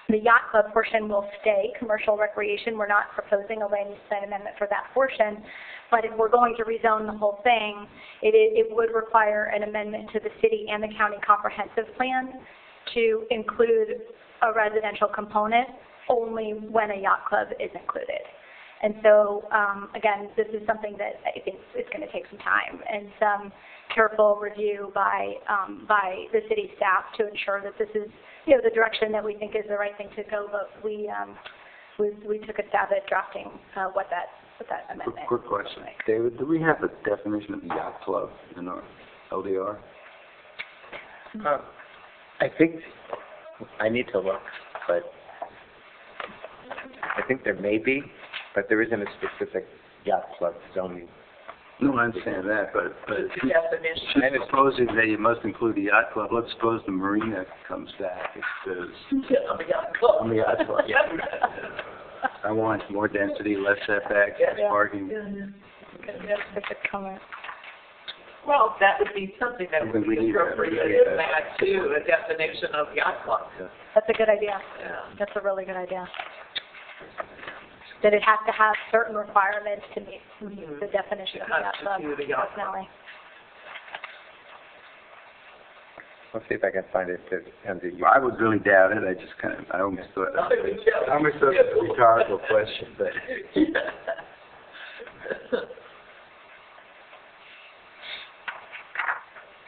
the yacht club portion will stay commercial recreation. We're not proposing a land use plan amendment for that portion, but if we're going to rezone the whole thing, it would require an amendment to the city and the county comprehensive plan to include a residential component only when a yacht club is included. And so, again, this is something that I think is going to take some time and some careful review by the city staff to ensure that this is, the direction that we think is the right thing to go. But we took a stab at drafting what that amendment. Quick question, David. Do we have a definition of yacht club in our LDR? I think, I need to look, but I think there may be, but there isn't a specific yacht club zoning. No, I understand that, but The definition. she's proposing that you must include the yacht club. Let's suppose the marina comes back. It says, On the yacht club. on the yacht club, yeah. I want more density, less setbacks, less parking. That's a comment. Well, that would be something that would We be need that. appropriate in that too, a definition of yacht club. That's a good idea. Yeah. That's a really good idea. That it has to have certain requirements to meet the definition of a yacht club. Constitute a yacht club. Definitely. Let's see if I can find it under you. I would really doubt it. I almost thought it was a rhetorical question, but.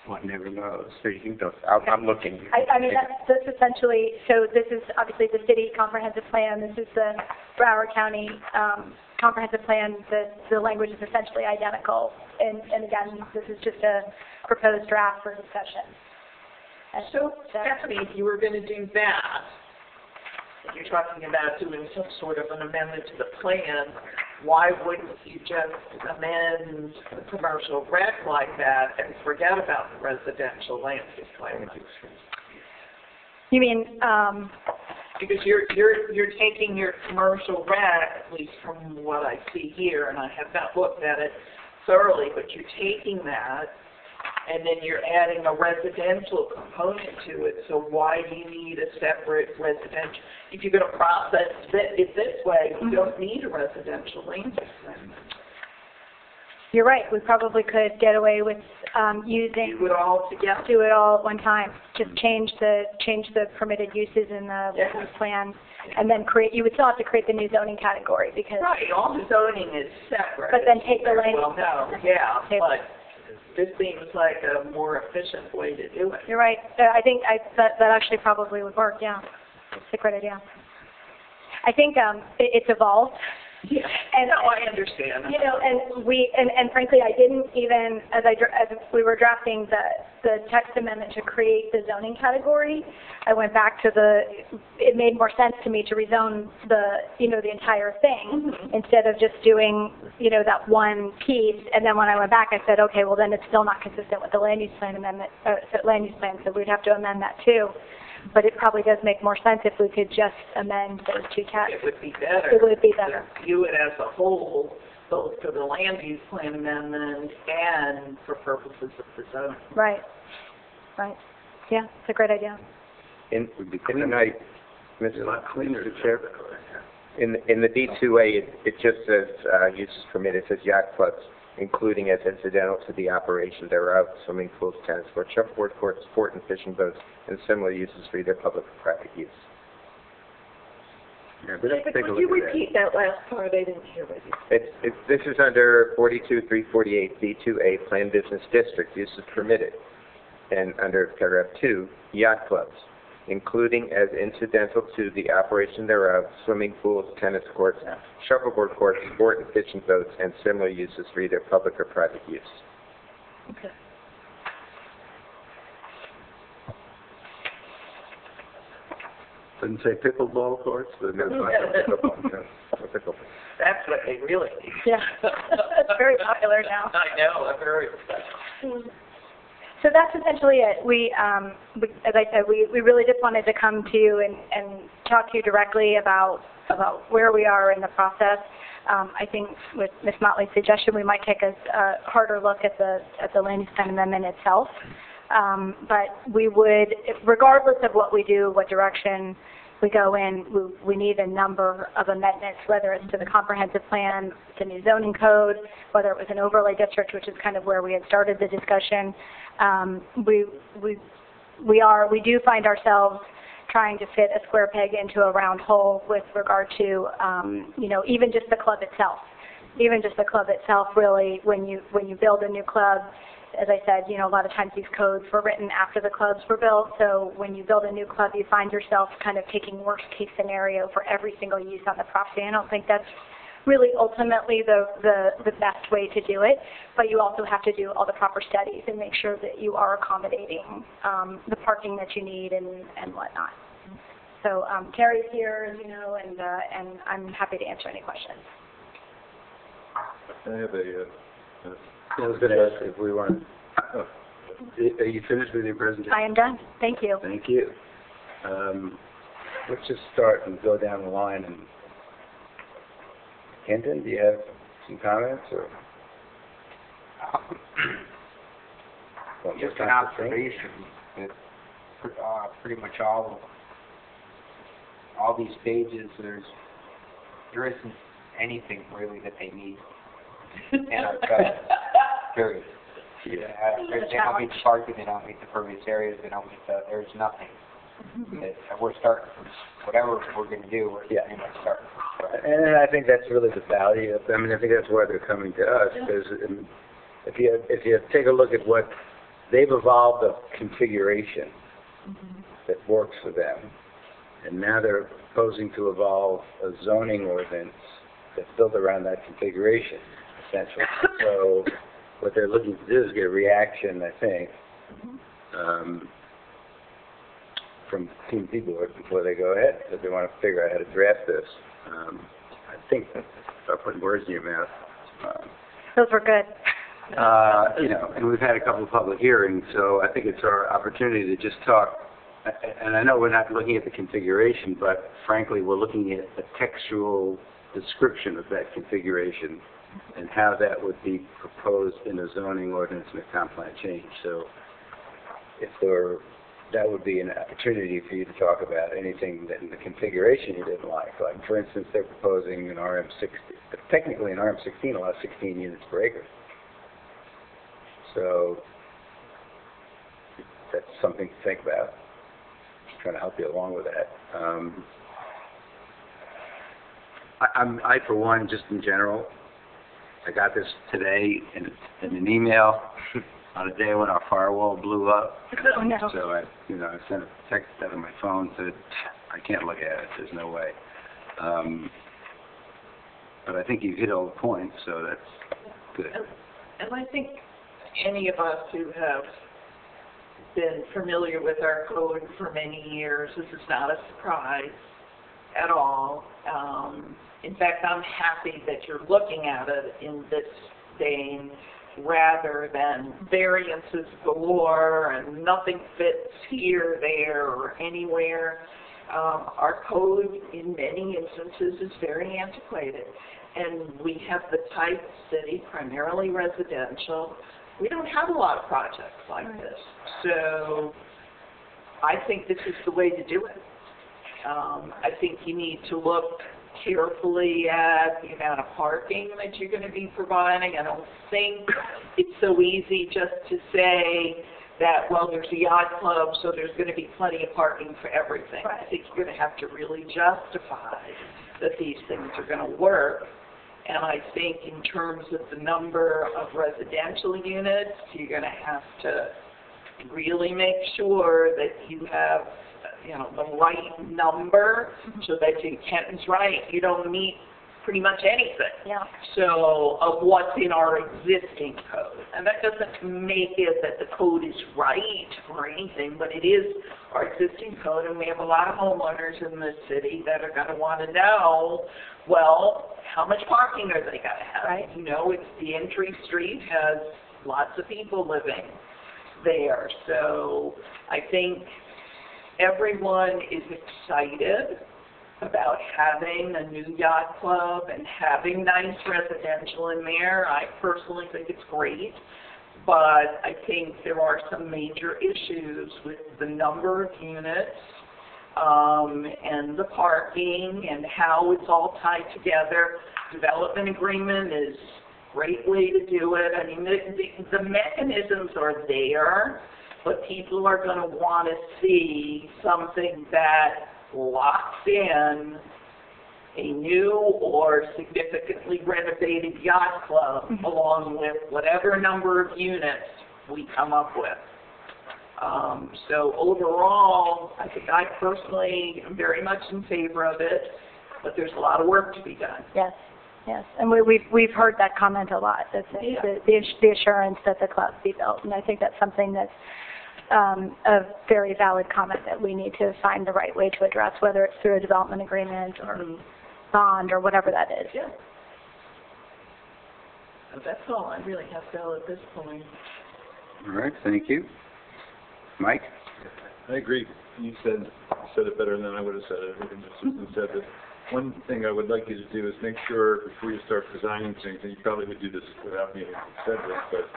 One never knows. So you can go. I'm looking. I mean, that's essentially, so this is obviously the city comprehensive plan. This is the Broward County comprehensive plan. The language is essentially identical. And again, this is just a proposed draft for discussion. And So, Stephanie, if you were going to do that, if you're talking about doing some sort of an amendment to the plan, why wouldn't you just amend the commercial rec like that and forget about the residential land use plan? You mean, Because you're taking your commercial rec, at least from what I see here, and I have not looked at it thoroughly, but you're taking that and then you're adding a residential component to it. So why do you need a separate residential? If you're going to process it this way, you don't need a residential land use plan. you're right. We probably could get away with using. Do it all together. Do it all at one time. Just change the permitted uses in the land use plan, and then create. You would still have to create the new zoning category because. Right. All the zoning is separate. But then take the land. Well, no. Yeah. But this seems like a more efficient way to do it. You're right. I think that actually probably would work. Yeah, it's a great idea. I think it's evolved. Yeah. And, no, I understand. And frankly, I didn't even as we were drafting the text amendment to create the zoning category, I went back to it made more sense to me to rezone the entire thing instead of just doing that one piece. And then when I went back, I said, okay, well then it's still not consistent with the land use plan amendment, so we'd have to amend that too. But it probably does make more sense if we could just amend those two categories. It would be better. It would be better. To view it as a whole, both for the land use plan amendment and for purposes of the zone. Right. Right. Yeah, it's a great idea. In the night, Mr. Cleaner. Chair, in the D2A, it just says uses permitted. It says yacht clubs, including as incidental to the operation thereof, swimming pools, tennis courts, shuffleboard courts, sport and fishing boats, and similar uses for either public or private use. Yeah, but let's But take a would you look at repeat that last part? I didn't hear what you said. This is under 42.348 D2A, Planned Business District, uses permitted. And under paragraph 2, yacht clubs, including as incidental to the operation thereof, swimming pools, tennis courts, shuffleboard courts, sport and fishing boats, and similar uses for either public or private use. Okay. Didn't say pickleball courts, but no, Pickleball. That's what they really need. Yeah. It's very popular now. I know. I'm very So that's essentially it. We as I said, we really just wanted to come to you and talk to you directly about where we are in the process. I think with Ms. Motley's suggestion, we might take a harder look at the land use plan amendment itself. But we would, regardless of what we do, what direction we go in, we need a number of amendments, whether it's to the comprehensive plan, the new zoning code, whether it was an overlay district, which is kind of where we had started the discussion. We we do find ourselves trying to fit a square peg into a round hole with regard to, even just the club itself. Even just the club itself, really, when you build a new club, as I said, a lot of times these codes were written after the clubs were built, so when you build a new club, you find yourself kind of taking worst case scenario for every single use on the property. I don't think that's really ultimately the best way to do it, but you also have to do all the proper studies and make sure that you are accommodating the parking that you need and whatnot. So Terry's here, and I'm happy to answer any questions. I have I was going to ask if we want. Are you finished with your presentation? I am done. Thank you. Thank you. Let's just start and go down the line. And Kenton, do you have some comments or? Just an observation that pretty much all these pages, there isn't anything really that they need in our code. Period. They don't meet the parking, they don't meet the pervious areas, they don't meet there's nothing. We're starting from whatever we're going to do, we're pretty much starting from scratch. And I think that's really the value of them. I think that's why they're coming to us, because if you take a look at what they've evolved a configuration that works for them, and now they're proposing to evolve a zoning ordinance that's built around that configuration, essentially. So what they're looking to do is get a reaction, I think, from Team Board before they go ahead, because they want to figure out how to draft this. I think I'm putting words in your mouth. Those were good. And we've had a couple of public hearings, so I think it's our opportunity to just talk. And I know we're not looking at the configuration, but frankly, we're looking at a textual description of that configuration and how that would be proposed in a zoning ordinance and a comp plan change. So that would be an opportunity for you to talk about anything that in the configuration you didn't like. Like, for instance, they're proposing an RM60. Technically, an RM16 allows 16 units per acre. So that's something to think about. I'm trying to help you along with that. I, for one, just in general, I got this today in an email on a day when our firewall blew up. Oh, no. So I sent a text out on my phone, said, I can't look at it, there's no way. But I think you hit all the points, so that's good. And I think any of us who have been familiar with our code for many years, this is not a surprise at all. In fact, I'm happy that you're looking at it in this vein rather than variances galore and nothing fits here, there, or anywhere. Our code in many instances is very antiquated, and we have the type city, primarily residential. We don't have a lot of projects like this, so I think this is the way to do it. I think you need to look carefully at the amount of parking that you're going to be providing. I don't think it's so easy just to say that, well, there's a yacht club, so there's going to be plenty of parking for everything. I think you're going to have to really justify that these things are going to work. And I think in terms of the number of residential units, you're going to have to really make sure that you have the right number, so that Kenton's right, you don't meet pretty much anything. Yeah. So of what's in our existing code. And that doesn't make it that the code is right or anything, but it is our existing code, and we have a lot of homeowners in this city that are going to want to know, well, how much parking are they going to have? Right. It's the entry street has lots of people living there. So I think everyone is excited about having a new yacht club and having nice residential in there. I personally think it's great, but I think there are some major issues with the number of units and the parking and how it's all tied together. Development agreement is a great way to do it. I mean, the mechanisms are there, but people are going to want to see something that locks in a new or significantly renovated yacht club along with whatever number of units we come up with. So overall, I think I personally am very much in favor of it, but there's a lot of work to be done. Yes, yes, and we've heard that comment a lot. That's the assurance that the club be built, and I think that's something that's a very valid comment that we need to find the right way to address, whether it's through a development agreement or bond or whatever that is. Yeah. That's all I really have to tell at this point. All right, thank you. Mike? I agree. You said it better than I would have said it. Everything that Susan said. That one thing I would like you to do is make sure before you start designing things, and you probably would do this without me having said this, but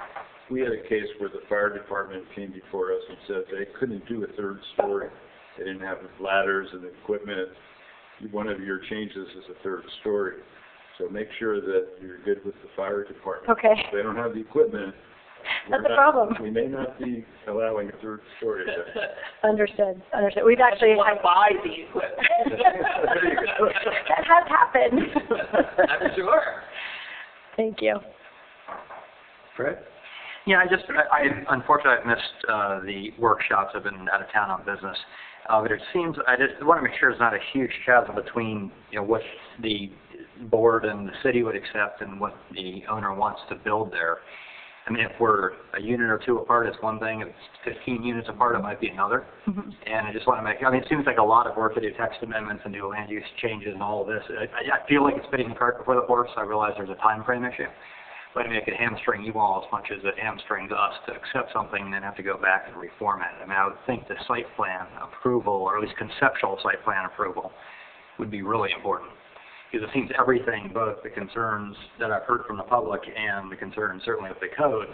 we had a case where the fire department came before us and said they couldn't do a third story. They didn't have ladders and equipment. One of your changes is a third story. So make sure that you're good with the fire department. Okay. If they don't have the equipment, That's a problem. we may not be allowing a third story. Understood. Understood. We've actually want to buy the equipment. That has happened. I'm sure. Thank you. Fred? Yeah, unfortunately I missed the workshops. I've been out of town on business. But it seems, I just want to make sure there's not a huge chasm between, what the board and the city would accept and what the owner wants to build there. I mean, if we're a unit or two apart, it's one thing. If it's 15 units apart, it might be another. And I just want to it seems like a lot of work to do text amendments and do land use changes and all of this. I feel like it's putting the cart before the horse. I realize there's a time frame issue. But it could hamstring you all as much as it hamstrings us to accept something and then have to go back and reformat it. I mean, I would think the site plan approval, or at least conceptual site plan approval, would be really important. Because it seems everything, both the concerns that I've heard from the public and the concerns certainly with the code,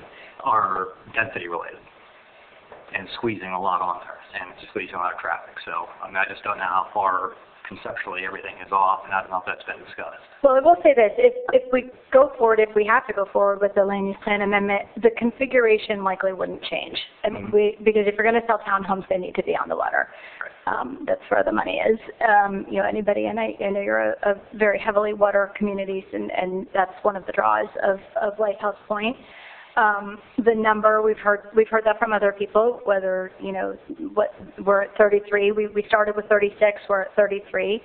are density related and squeezing a lot on there and squeezing a lot of traffic. So I just don't know how far conceptually everything is off, and I don't know if that's been discussed. Well, I will say this, if we go forward, if we have to go forward with the land use plan amendment, the configuration likely wouldn't change. I mean, because if you're going to sell townhomes, they need to be on the water. That's where the money is. Anybody, and I know you're a very heavily water communities, and that's one of the draws of Lighthouse Point. The number, we've heard that from other people, whether, we're at 33. We started with 36, we're at 33.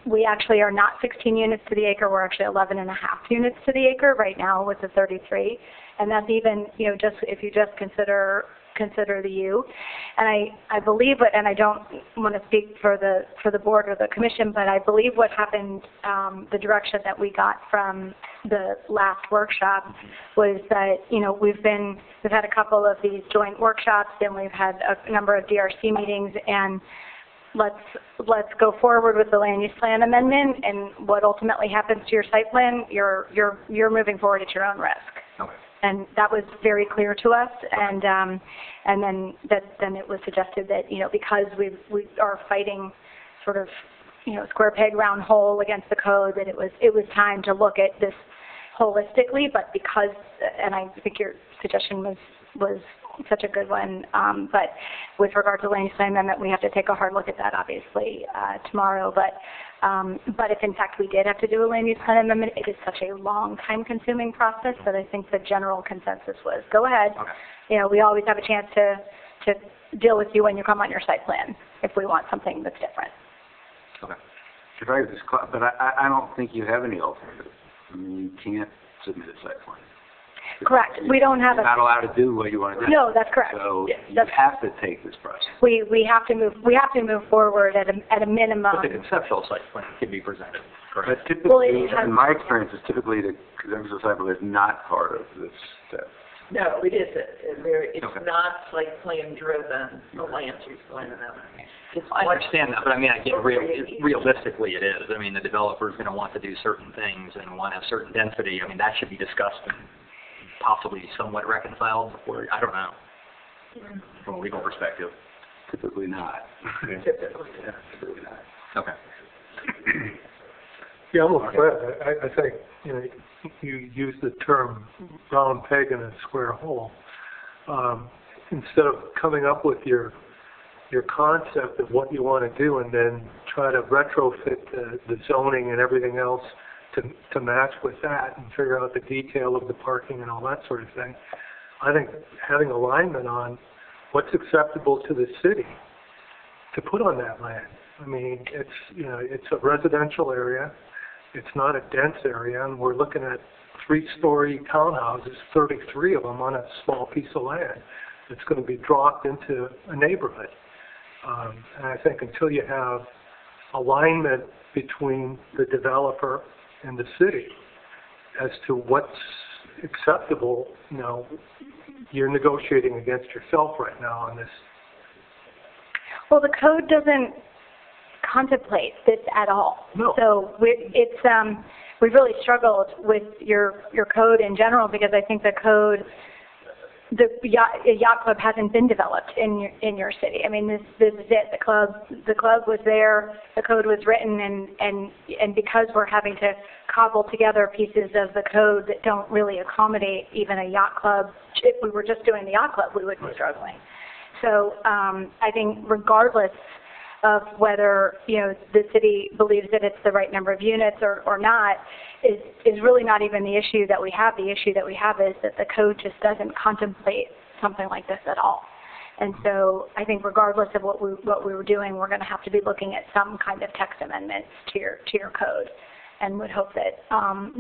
We actually are not 16 units to the acre, we're actually 11 and a half units to the acre right now with the 33. And that's even, just if you just consider the U. And I believe it, and I don't want to speak for the board or the commission, but I believe what happened, the direction that we got from the last workshop was that, we've had a couple of these joint workshops and we've had a number of DRC meetings, and let's go forward with the land use plan amendment, and what ultimately happens to your site plan, you're moving forward at your own risk. Okay. And that was very clear to us, and then it was suggested that, because we are fighting sort of, square peg round hole against the code, that it was time to look at this holistically, but because, and I think your suggestion was such a good one, but with regard to the land use plan amendment, we have to take a hard look at that, obviously, tomorrow, but if in fact we did have to do a land use plan amendment, it is such a long, time-consuming process that I think the general consensus was, go ahead. Okay. We always have a chance to deal with you when you come on your site plan if we want something that's different. Okay. If I could just, but I don't think you have any alternative. I mean, you can't submit a site plan. Correct. We don't have You're not allowed to do what you want to do. No, that's correct. So you have to take this process. We have to move forward at a minimum. But the conceptual site plan can be presented. But typically, in my experience, is typically the conceptual site plan is not part of this step. No, it isn't. It's not site plan driven, the land use plan amendment. I understand that, but I get realistically it is. The developer's going to want to do certain things and want to have certain density. That should be discussed and possibly somewhat reconciled before, I don't know, from a legal perspective. Typically not. Typically not. Okay. Yeah, I'm with Fred. I think, you use the term round peg in a square hole. instead of coming up with your concept of what you want to do and then try to retrofit the zoning and everything else to match with that and figure out the detail of the parking and all that sort of thing. I think having alignment on what's acceptable to the city to put on that land. I mean, it's a residential area. It's not a dense area, and we're looking at 3-story townhouses, 33 of them on a small piece of land. It's going to be dropped into a neighborhood. And I think until you have alignment between the developer and the city as to what's acceptable, you're negotiating against yourself right now on this. Well, the code doesn't contemplate this at all. No. So we've really struggled with your code in general because I think the code, the yacht club hasn't been developed in your city. I mean, this is it. The club was there. The code was written, and because we're having to cobble together pieces of the code that don't really accommodate even a yacht club, if we were just doing the yacht club, we would be struggling. So I think regardless of whether the city believes that it's the right number of units or not is really not even the issue that we have. The issue that we have is that the code just doesn't contemplate something like this at all. And so I think regardless of what we were doing, we're going to have to be looking at some kind of text amendments to your code, and would hope that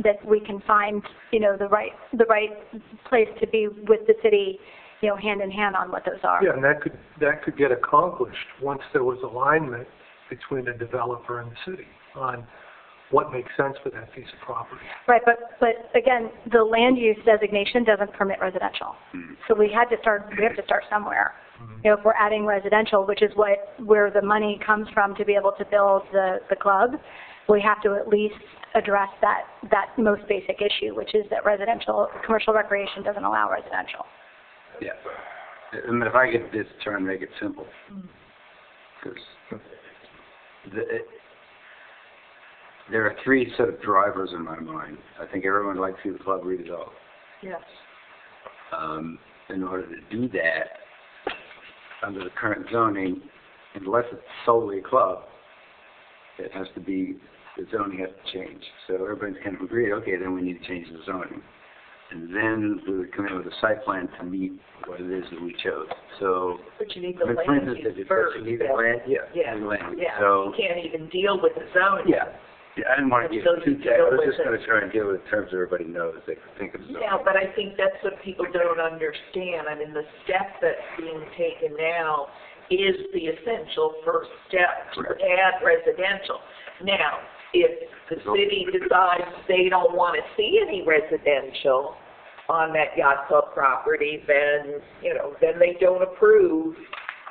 that we can find the right place to be with the city, hand in hand on what those are. Yeah, and that could get accomplished once there was alignment between the developer and the city on what makes sense for that piece of property. Right, but again, the land use designation doesn't permit residential. So we have to start somewhere. If we're adding residential, which is where the money comes from to be able to build the club, we have to at least address that most basic issue, which is that commercial recreation doesn't allow residential. Yeah. And if I could just try and make it simple, because there are 3 sort of drivers in my mind. I think everyone would like to see the club redeveloped. Yes. In order to do that, under the current zoning, unless it's solely a club, the zoning has to change. So everybody's kind of agreed, okay, then we need to change the zoning. And then we would come in with a site plan to meet what it is that we chose. So, but you need the for land instance, use if first. you need the land, Yeah. land. Yeah. So, you can't even deal with the zoning. yeah, I didn't want to get Until too you technical. I deal was with just going it. to try and deal with terms everybody knows. They can think of zoning. Yeah, but I think that's what people don't understand. I mean, the step that's being taken now is the essential first step to add residential. Now, if the city decides they don't want to see any residential on that yacht club property, then, then they don't approve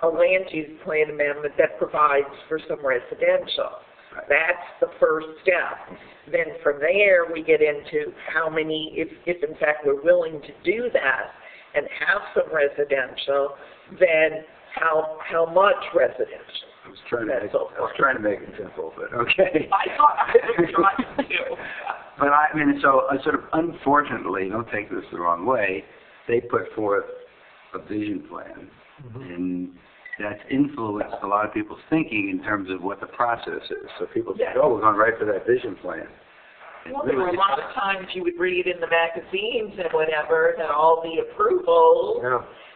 a land use plan amendment that provides for some residential. That's the first step. Then from there, we get into how many, if in fact we're willing to do that and have some residential, then how much residential. I was trying to make it simple, but okay. I thought I was trying to. But I mean, so sort of unfortunately, don't take this the wrong way, they put forth a vision plan, and that's influenced a lot of people's thinking in terms of what the process is. So people say, oh, we're going right for that vision plan. Well, there were a lot of times you would read in the magazines and whatever that all the approvals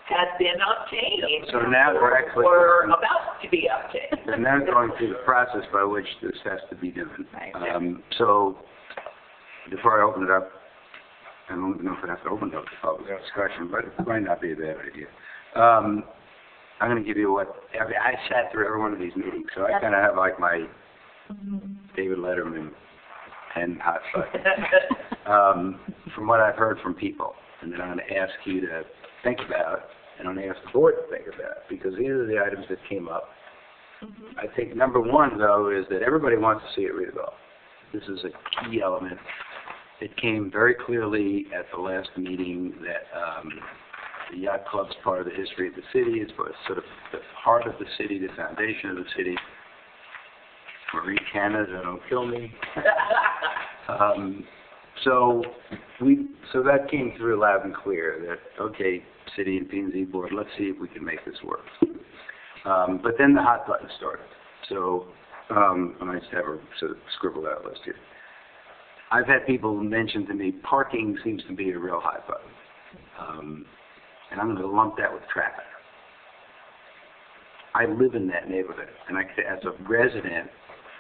had been obtained. So now we're actually about to be obtained. And now going through the process by which this has to be done. So before I open it up, I don't even know if I have to open it up to public discussion, but it might not be a bad idea. I'm going to give you I sat through every one of these meetings, so I kind of have like my David Letterman pen hotspot from what I've heard from people. And then I'm going to ask you to think about, and I'm going to ask the board to think about, because these are the items that came up. I think number one, though, is that everybody wants to see it redeveloped. This is a key element. It came very clearly at the last meeting that the yacht club's part of the history of the city. It's sort of the heart of the city, the foundation of the city. Marie Canada, don't kill me. So that came through loud and clear that, okay, city and P&Z board, let's see if we can make this work. But then the hot button started. So, and I just have a sort of scribbled out list here. I've had people mention to me, parking seems to be a real hot button. And I'm going to lump that with traffic. I live in that neighborhood, and as a resident,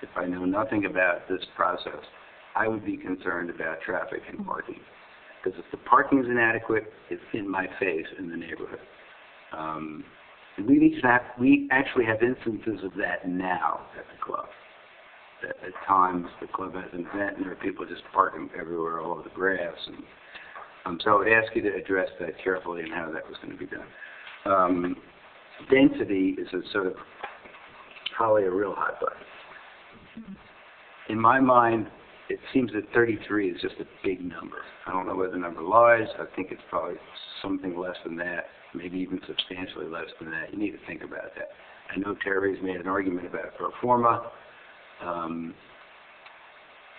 if I know nothing about this process, I would be concerned about traffic and parking. Because if the parking is inadequate, it's in my face in the neighborhood. And we actually have instances of that now at the club. That at times the club has an event and there are people just parking everywhere all over the grass. And so I would ask you to address that carefully and how that was going to be done. Density is a sort of probably a real hot button. In my mind, it seems that 33 is just a big number. I don't know where the number lies. I think it's probably something less than that, maybe even substantially less than that. You need to think about that. I know Terry's made an argument about pro forma, and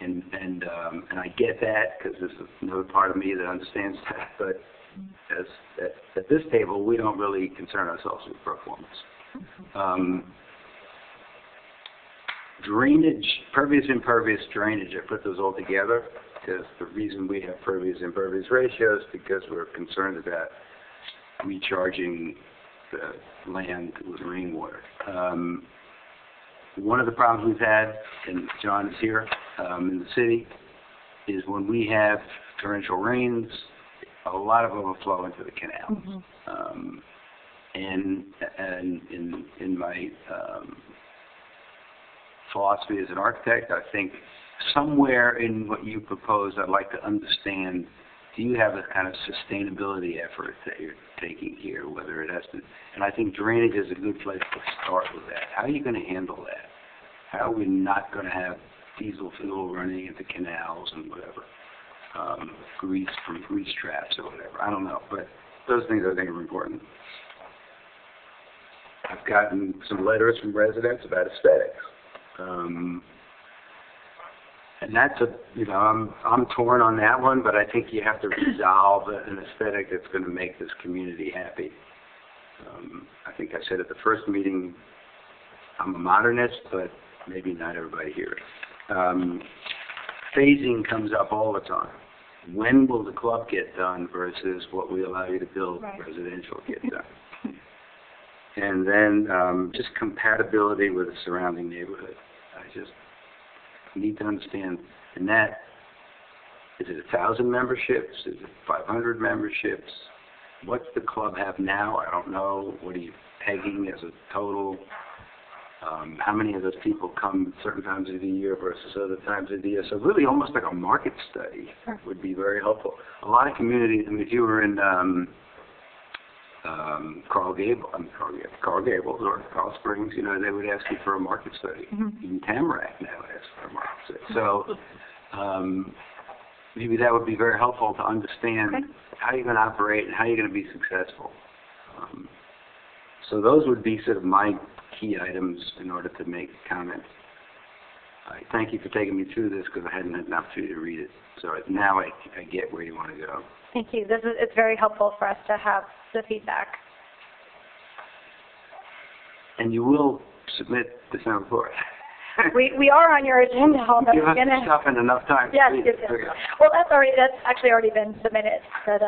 I get that because there's another part of me that understands that. But at this table, we don't really concern ourselves with pro formas. Drainage, pervious, impervious drainage, I put those all together because the reason we have pervious, impervious ratios is because we're concerned about recharging the land with rainwater. One of the problems we've had, and John is here, in the city, is when we have torrential rains, a lot of overflow into the canals. And in my philosophy as an architect, I think somewhere in what you propose, I'd like to understand, do you have a kind of sustainability effort that you're taking here, whether it has to, and I think drainage is a good place to start with that. How are you going to handle that? How are we not going to have diesel fuel running into canals and whatever, grease from grease traps or whatever? I don't know, but those things I think are important. I've gotten some letters from residents about aesthetics. And that's I'm torn on that one, but I think you have to resolve an aesthetic that's going to make this community happy. I think I said at the first meeting, I'm a modernist, but maybe not everybody here. Phasing comes up all the time. When will the club get done versus what we allow you to build residential get done? And then just compatibility with the surrounding neighborhood. I just need to understand, and that, is it 1,000 memberships? Is it 500 memberships? What's the club have now? I don't know. What are you pegging as a total? How many of those people come certain times of the year versus other times of the year? So really almost like a market study would be very helpful. A lot of communities, I mean, if you were in Coral Gables or Coral Springs, they would ask you for a market study. Even Tamarack now asks for a market study. So maybe that would be very helpful to understand how you're going to operate and how you're going to be successful. So those would be sort of my key items in order to make comments. I thank you for taking me through this because I hadn't had an opportunity to read it. So now I get where you want to go. Thank you. It's very helpful for us to have the feedback. And you will submit the town report. we are on your agenda, although you have to stop in enough time. Yes. Okay. Well, that's actually already been submitted. That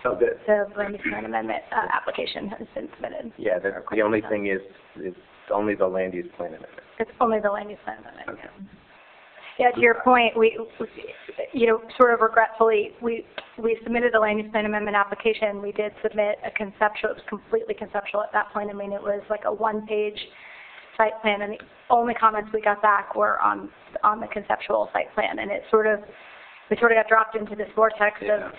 good. The land use plan amendment application has been submitted. Yeah, the only thing is only the land use plan amendment. It's only the land use plan amendment. Okay. Yeah, to your point, we sort of regretfully, we submitted a land use plan amendment application. We did submit a conceptual. It was completely conceptual at that point. I mean, it was like a one-page site plan, and the only comments we got back were on the conceptual site plan, and we sort of got dropped into this vortex of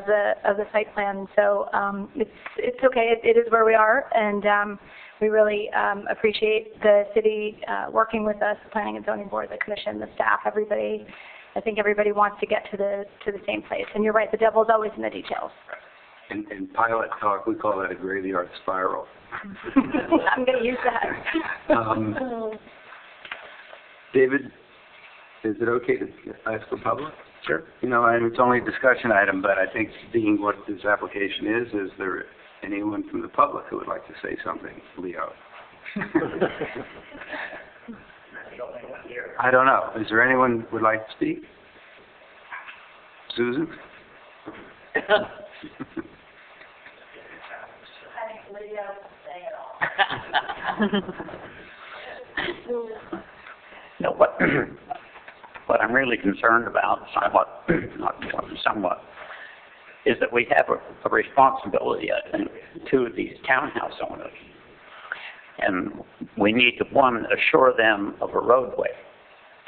the site plan. So it's okay. It is where we are, and we really appreciate the city working with us, the Planning and Zoning Board, the Commission, the staff, everybody. I think everybody wants to get to the same place. And you're right, the devil's always in the details. In pilot talk, we call that a graveyard spiral. I'm going to use that. David? Is it okay to ask for public? Sure. You know, and it's only a discussion item, but I think being what this application is there anyone from the public who would like to say something? Leo? I don't know. Is there anyone who would like to speak? Susan? No, what I'm really concerned about, somewhat, is that we have a responsibility, I think, to these townhouse owners. And we need to, one, assure them of a roadway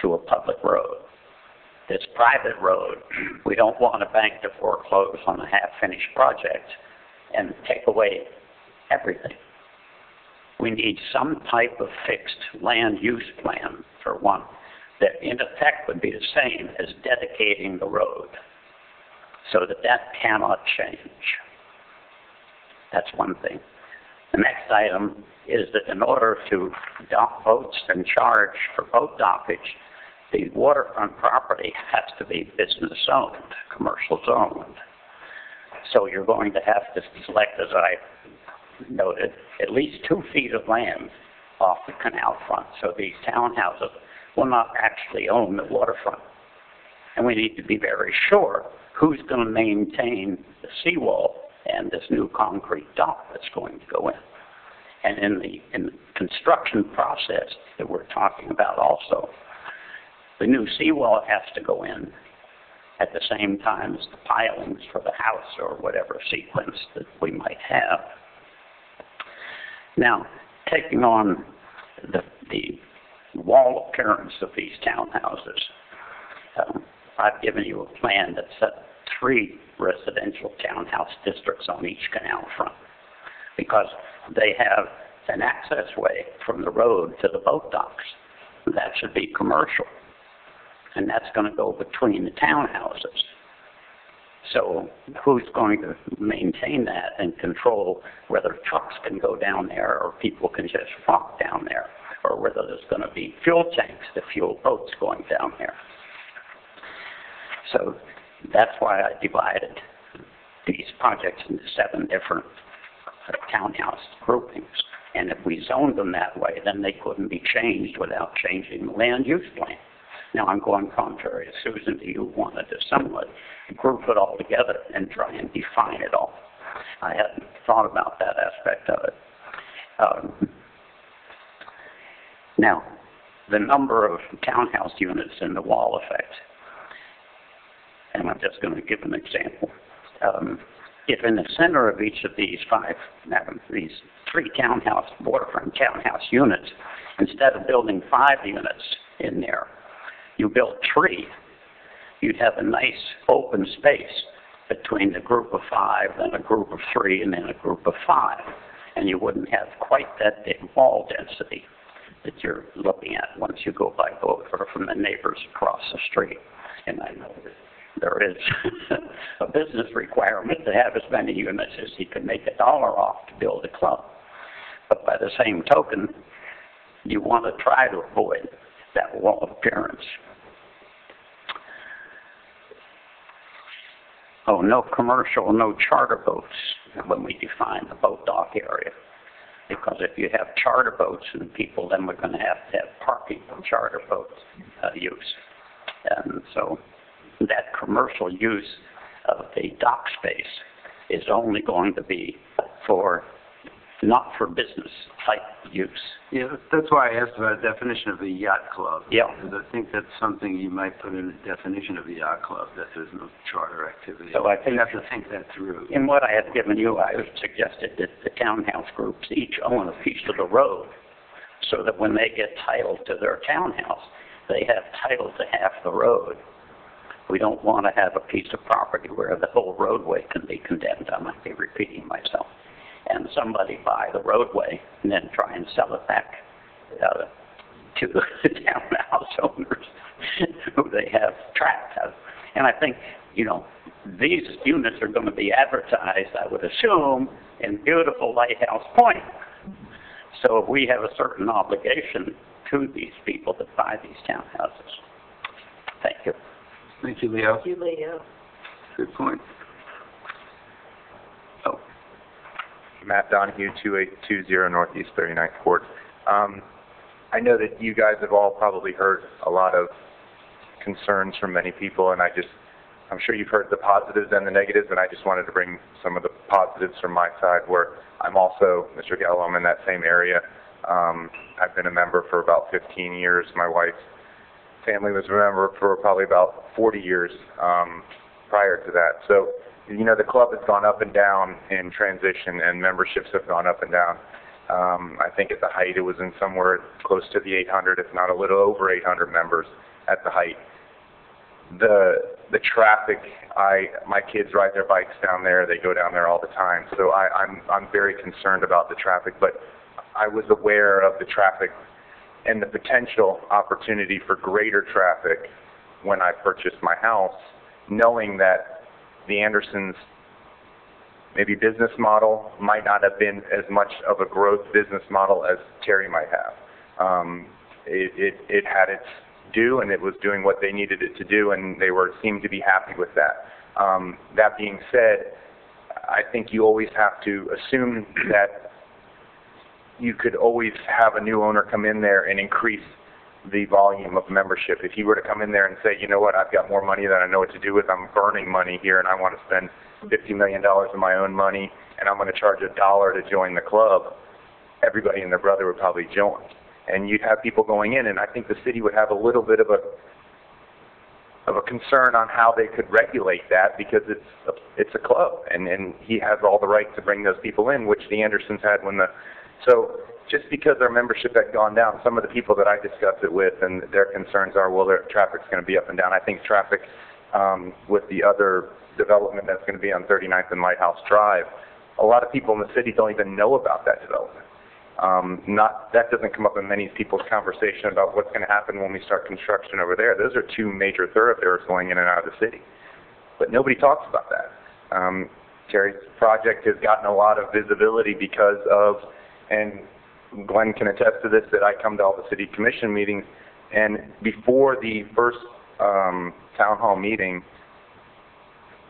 to a public road. This private road, we don't want a bank to foreclose on a half-finished project and take away everything. We need some type of fixed land use plan, for one, that in effect would be the same as dedicating the road, so that cannot change. That's one thing. The next item is that in order to dock boats and charge for boat dockage, the waterfront property has to be business owned, commercial zoned. So you're going to have to select, as I noted, at least 2 feet of land off the canal front, so these townhouses will not actually own the waterfront. And we need to be very sure who's going to maintain the seawall and this new concrete dock that's going to go in. And in the construction process that we're talking about also, the new seawall has to go in at the same time as the pilings for the house or whatever sequence that we might have. Now, taking on the wall appearance of these townhouses, I've given you a plan that set 3 residential townhouse districts on each canal front, because they have an access way from the road to the boat docks. That should be commercial, and that's going to go between the townhouses. So who's going to maintain that and control whether trucks can go down there or people can just walk down there, or whether there's going to be fuel tanks to fuel boats going down there? So that's why I divided these projects into 7 different townhouse groupings. And if we zoned them that way, then they couldn't be changed without changing the land use plan. Now, I'm going contrary to Susan, you wanted to somewhat group it all together and try and define it all. I hadn't thought about that aspect of it. Now, the number of townhouse units in the wall effect, and I'm just going to give an example. If in the center of each of these 3 townhouse, waterfront townhouse units, instead of building 5 units in there, you built 3, you'd have a nice open space between the group of 5, then a group of 3, and then a group of 5. And you wouldn't have quite that big wall density that you're looking at once you go by boat or from the neighbors across the street. And I know that there is a business requirement to have as many units as you can make $1 off to build a club. But by the same token, you want to try to avoid that wall appearance. Oh, no commercial, no charter boats when we define the boat dock area. Because if you have charter boats and people, then we're going to have parking for charter boat use. And so that commercial use of the dock space is only going to be not for business type use. Yeah, that's why I asked about a definition of a yacht club. Yeah. Because I think that's something you might put in the definition of a yacht club, that there's no charter activity. So I think you have to think that through. In what I have given you, I have suggested that the townhouse groups each own a piece of the road, so that when they get title to their townhouse, they have title to half the road. We don't want to have a piece of property where the whole roadway can be condemned. I might be repeating myself. And somebody buy the roadway and then try and sell it back to the townhouse owners who they have trapped. And I think, these units are going to be advertised, I would assume, in beautiful Lighthouse Point. So we have a certain obligation to these people that buy these townhouses. Thank you. Thank you, Leo. Thank you, Leo. Good point. Oh, Matt Donahue, 2820 Northeast 39th Court. I know that you guys have all probably heard a lot of concerns from many people, and I'm sure you've heard the positives and the negatives, and I just wanted to bring some of the positives from my side, where I'm also, Mr. Gallo, I'm in that same area. I've been a member for about 15 years. My wife's family was a member for probably about 40 years prior to that. So, the club has gone up and down in transition, and memberships have gone up and down. I think at the height it was in somewhere close to the 800, if not a little over 800 members at the height. The traffic, my kids ride their bikes down there. They go down there all the time. So I'm very concerned about the traffic, but I was aware of the traffic and the potential opportunity for greater traffic when I purchased my house, knowing that the Andersons' maybe business model might not have been as much of a growth business model as Terry might have. It had its due, and it was doing what they needed it to do, and they seemed to be happy with that. That being said, I think you always have to assume that you could always have a new owner come in there and increase the volume of membership. If you were to come in there and say, you know what, I've got more money than I know what to do with, I'm burning money here, and I want to spend $50 million of my own money, and I'm going to charge $1 to join the club, everybody and their brother would probably join. And you'd have people going in, and I think the city would have a little bit of a concern on how they could regulate that, because it's a club, and he has all the right to bring those people in, which the Andersons had so just because our membership had gone down, some of the people that I discussed it with, and their concerns are, well, their traffic's going to be up and down. I think traffic with the other development that's going to be on 39th and Lighthouse Drive, a lot of people in the city don't even know about that development. That doesn't come up in many people's conversation about what's going to happen when we start construction over there. Those are two major thoroughfares going in and out of the city. But nobody talks about that. Terry's project has gotten a lot of visibility because of, and Glenn can attest to this, that I come to all the city commission meetings, and before the first Townhome meeting,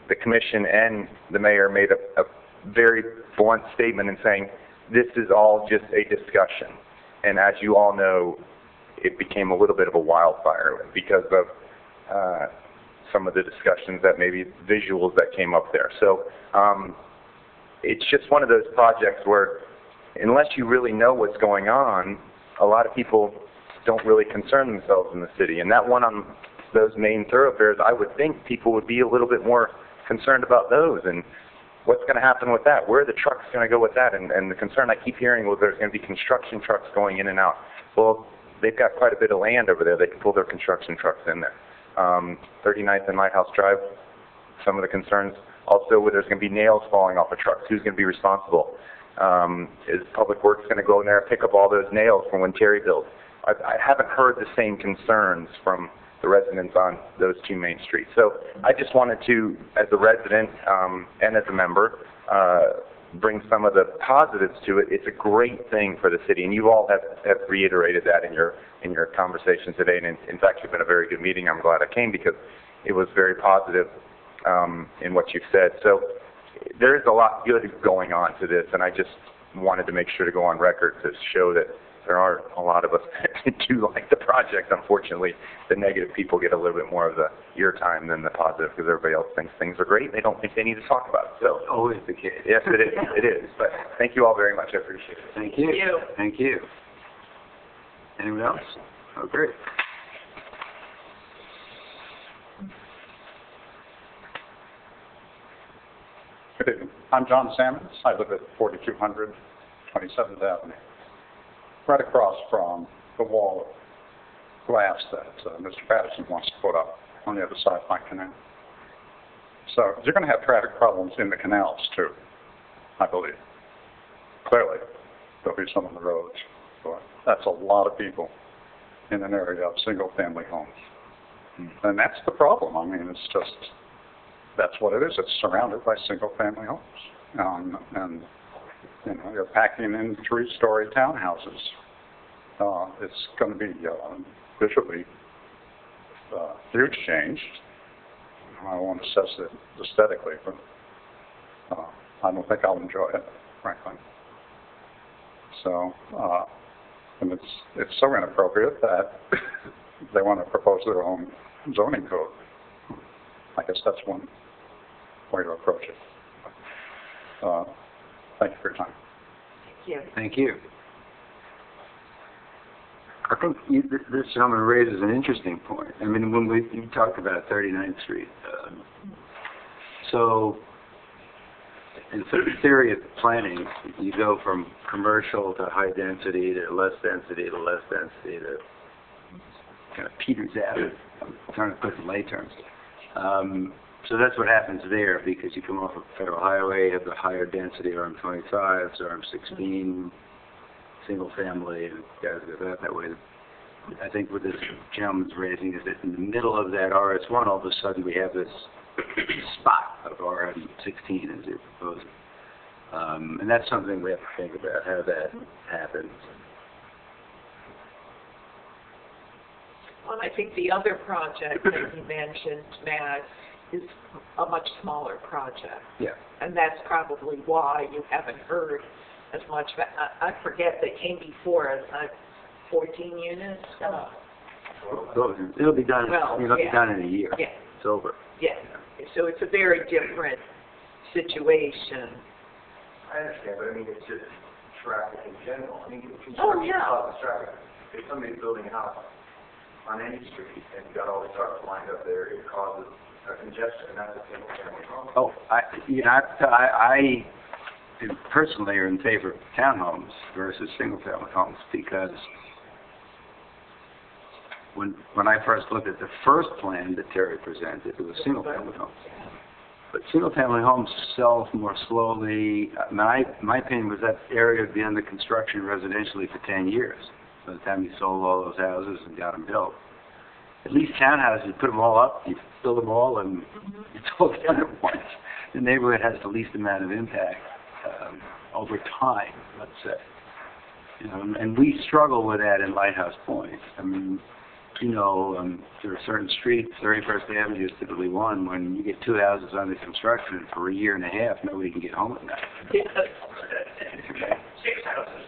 the commission and the mayor made a very blunt statement in saying, this is all just a discussion. And as you all know, it became a little bit of a wildfire because of some of the discussions that maybe visuals that came up there. So it's just one of those projects where unless you really know what's going on, a lot of people don't really concern themselves in the city. And that one on those main thoroughfares, I would think people would be a little bit more concerned about those. And what's going to happen with that? Where are the trucks going to go with that? And the concern I keep hearing, well, there's going to be construction trucks going in and out. Well, they've got quite a bit of land over there. They can pull their construction trucks in there. 39th and Lighthouse Drive, some of the concerns. Also, where there's going to be nails falling off of trucks. Who's going to be responsible? Is Public Works going to go in there and pick up all those nails from when Terry built? I haven't heard the same concerns from the residents on those two main streets. So I just wanted to, as a resident and as a member, bring some of the positives to it. It's a great thing for the city, and you all have reiterated that in your conversation today. And in fact, it's been a very good meeting. I'm glad I came because it was very positive in what you've said. So there is a lot good going on to this, and I just wanted to make sure to go on record to show that there are a lot of us that do like the project. Unfortunately, the negative people get a little bit more of the ear time than the positive, because everybody else thinks things are great. They don't think they need to talk about it. So always the case. Yes, it is. It is. But thank you all very much. I appreciate it. Thank you. Thank you. Anyone else? Oh, great. Good evening. I'm John Sammons. I live at 4200 27th Avenue, right across from the wall of glass that Mr. Patterson wants to put up on the other side of my canal. So you're going to have traffic problems in the canals too, I believe. Clearly, there'll be some on the roads, but that's a lot of people in an area of single-family homes. And that's the problem. I mean, it's just, that's what it is. It's surrounded by single-family homes. And you know, you're packing in 3-story townhouses. It's going to be visually huge change. I won't assess it aesthetically, but I don't think I'll enjoy it, frankly. So, and it's so inappropriate that they want to propose their own zoning code. I guess that's one way to approach it. Thank you for your time. Yeah. Thank you. I think this gentleman raises an interesting point. I mean, when you talked about 39th Street, so in the theory of planning, you go from commercial to high density to less density to less density to kind of peters out. I'm trying to put it in lay terms. So that's what happens there, because you come off of Federal Highway, you have the higher density RM25s, RM16, single family, and guys go that way. I think what this gentleman's raising is that in the middle of that RS1, all of a sudden we have this spot of RM16, as you're proposing. And that's something we have to think about, how that happens. Well, I think the other project that you mentioned, Matt, is a much smaller project. Yeah. And that's probably why you haven't heard as much. I forget that came before us, 14 units? It'll be done. Well, It'll be done in a year. Yeah. It's over. Yeah. So it's a very different situation. I understand, but I mean, it's just traffic in general. I mean, Oh, yeah. causes traffic. If somebody's building a house on any street and you've got all the cars lined up there, it causes a congestion, and that's a single family home. Oh, I personally are in favor of townhomes versus single-family homes, because when I first looked at the first plan that Terry presented, it was single-family homes. But single-family homes sell more slowly. My opinion was that area would be under construction residentially for 10 years by the time you sold all those houses and got them built. At least townhouses, you put them all up, you build them all, and it's all done at once. The neighborhood has the least amount of impact over time, let's say. You know, and we struggle with that in Lighthouse Point. I mean, you know, there are certain streets, 31st Avenue is typically one, when you get two houses under construction for a year and a half, nobody can get home at night. Yes. 6 houses.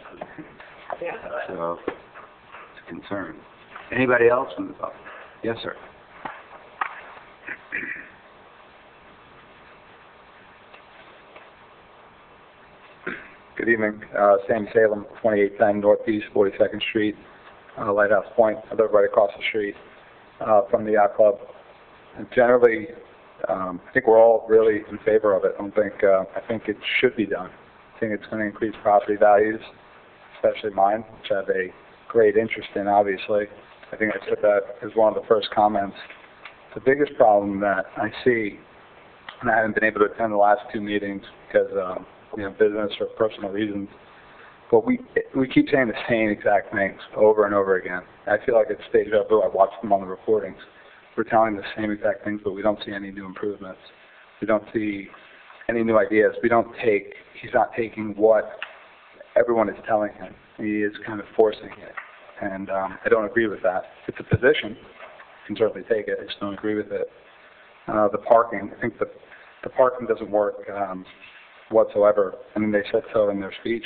Yeah. So, it's a concern. Anybody else from the public? Yes, sir. Good evening. Sam Salem, 2810 Northeast 42nd Street, Lighthouse Point. I live right across the street from the Yacht Club. And generally, I think we're all really in favor of it. I think it should be done. I think it's going to increase property values, especially mine, which I have a great interest in, obviously. I think I said that as one of the first comments. The biggest problem that I see, and I haven't been able to attend the last two meetings because business or personal reasons, but we keep saying the same exact things over and over again. I feel like it's deja vu. I watched them on the recordings. We're telling the same exact things, but we don't see any new improvements. We don't see any new ideas. He's not taking what everyone is telling him. He is kind of forcing it. And I don't agree with that. It's a position. You can certainly take it. I just don't agree with it. The parking, I think the parking doesn't work whatsoever. I mean, they said so in their speech.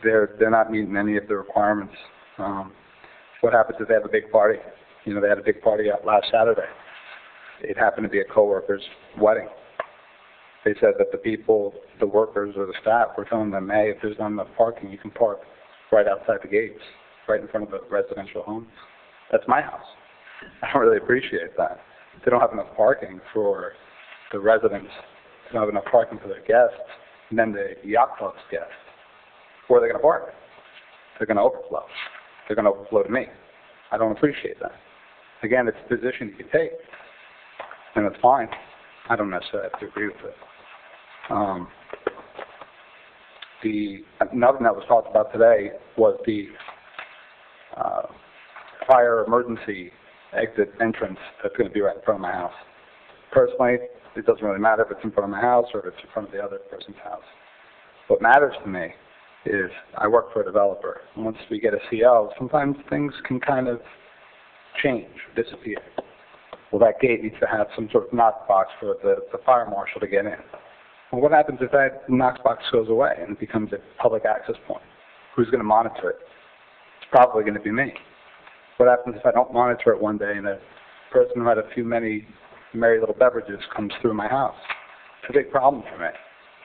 They're not meeting any of the requirements. What happens if they have a big party? You know, they had a big party out last Saturday. It happened to be a coworker's wedding. They said that the workers or the staff were telling them, hey, if there's not enough parking, you can park right outside the gates, right in front of the residential homes. That's my house. I don't really appreciate that. They don't have enough parking for the residents. They don't have enough parking for their guests, and then the yacht club's guests. Where are they going to park? They're going to overflow. They're going to overflow to me. I don't appreciate that. Again, it's a position you can take, and it's fine. I don't necessarily have to agree with it. Another that was talked about today was the fire emergency exit entrance that's going to be right in front of my house. Personally, it doesn't really matter if it's in front of my house or if it's in front of the other person's house. What matters to me is I work for a developer. Once we get a CL, sometimes things can kind of change, disappear. Well, that gate needs to have some sort of knock box for the fire marshal to get in. Well, what happens if that knock box goes away and it becomes a public access point? Who's going to monitor it? It's probably going to be me. What happens if I don't monitor it one day and a person who had a few many merry little beverages comes through my house? It's a big problem for me.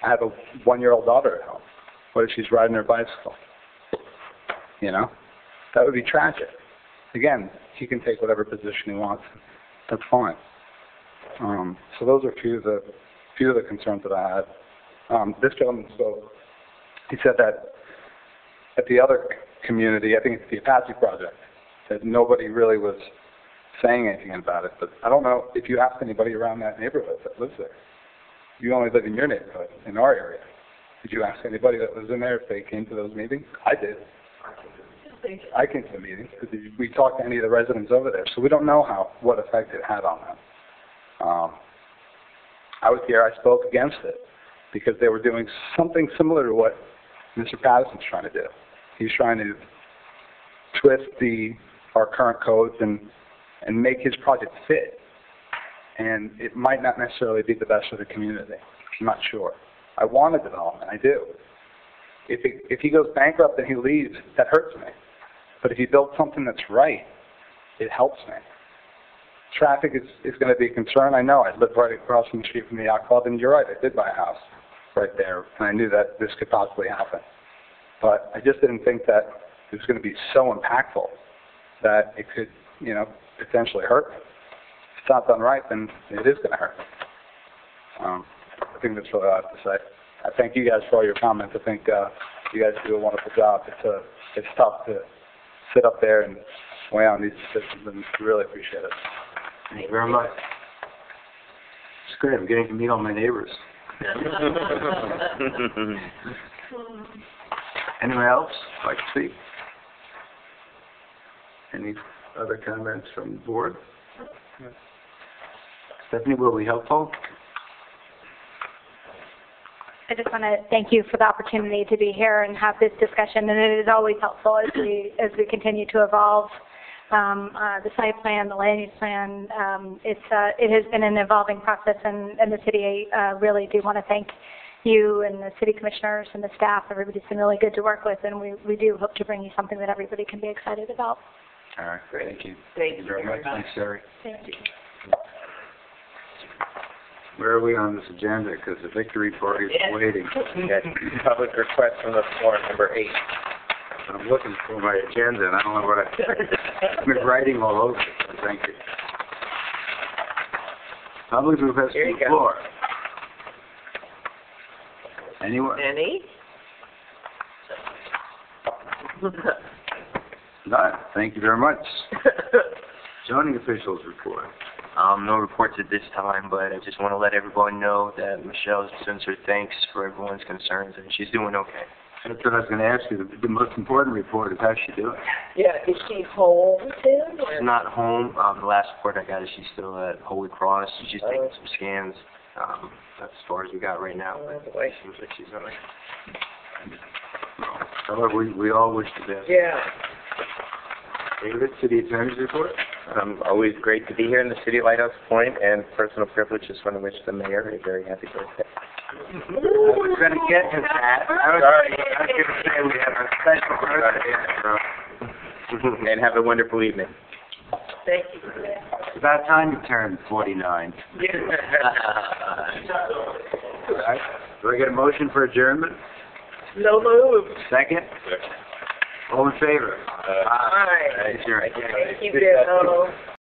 I have a 1-year-old daughter at home. What if she's riding her bicycle? You know? That would be tragic. Again, he can take whatever position he wants. That's fine. So those are a few of the concerns that I had. This gentleman spoke. He said that at the other community, I think it's the Apache project, that nobody really was saying anything about it. But I don't know if you asked anybody around that neighborhood that lives there. You only live in your neighborhood, in our area. Did you ask anybody that was in there if they came to those meetings? I did. I came to the meetings because we talked to any of the residents over there, so we don't know what effect it had on them. I was here. I spoke against it because they were doing something similar to what Mr. Patterson's trying to do. He's trying to twist our current codes and make his project fit. And it might not necessarily be the best for the community. I'm not sure. I want a development. I do. If he goes bankrupt and he leaves, that hurts me. But if he builds something that's right, it helps me. Traffic is going to be a concern. I know. I live right across from the street from the Yacht Club, and you're right. I did buy a house right there, and I knew that this could possibly happen. But I just didn't think that it was going to be so impactful that it could, potentially hurt me. If it's not done right, then it is going to hurt. I think that's really all I have to say. I thank you guys for all your comments. I think you guys do a wonderful job. It's tough to sit up there and weigh on these decisions, and we really appreciate it. Thank you very much. It's great. I'm getting to meet all my neighbors. Anyone else like to speak? Any other comments from the board? Stephanie, will be helpful? I just want to thank you for the opportunity to be here and have this discussion, and it is always helpful as we continue to evolve the site plan, the land use plan. It has been an evolving process, and the city really do want to thank you and the city commissioners and the staff. Everybody's been really good to work with, and we do hope to bring you something that everybody can be excited about. All right, great. Thank you. Thank you very much. Thanks, Sherry. Thank you. Where are we on this agenda? Because the victory party is waiting. Yes. Public request from the floor, number 8. I'm looking for my agenda, and I don't know what I've been writing all over it, so thank you. Public request Here from you the go. floor. Anyone? Any? None. Thank you very much. Zoning officials report. No reports at this time, but I just want to let everyone know that Michelle sends her thanks for everyone's concerns, and she's doing okay. That's what I was going to ask you. The most important report is how's she doing? Yeah, is she home too? She's not home. The last report I got is she's still at Holy Cross. She's taking some scans. That's as far as we got right now. But it seems like she's all right. However, we all wish the best. Yeah. David, city attorney's report. Always great to be here in the city of Lighthouse Point, and personal privilege. Just want to wish the mayor a very happy birthday. I was going to get to that. I was going to say we have a special birthday. And have a wonderful evening. Thank you. It's about time you turned 49. All right. Do I get a motion for adjournment? No move. Second? All in favor? Aye. Thank you. Thank you, Bill.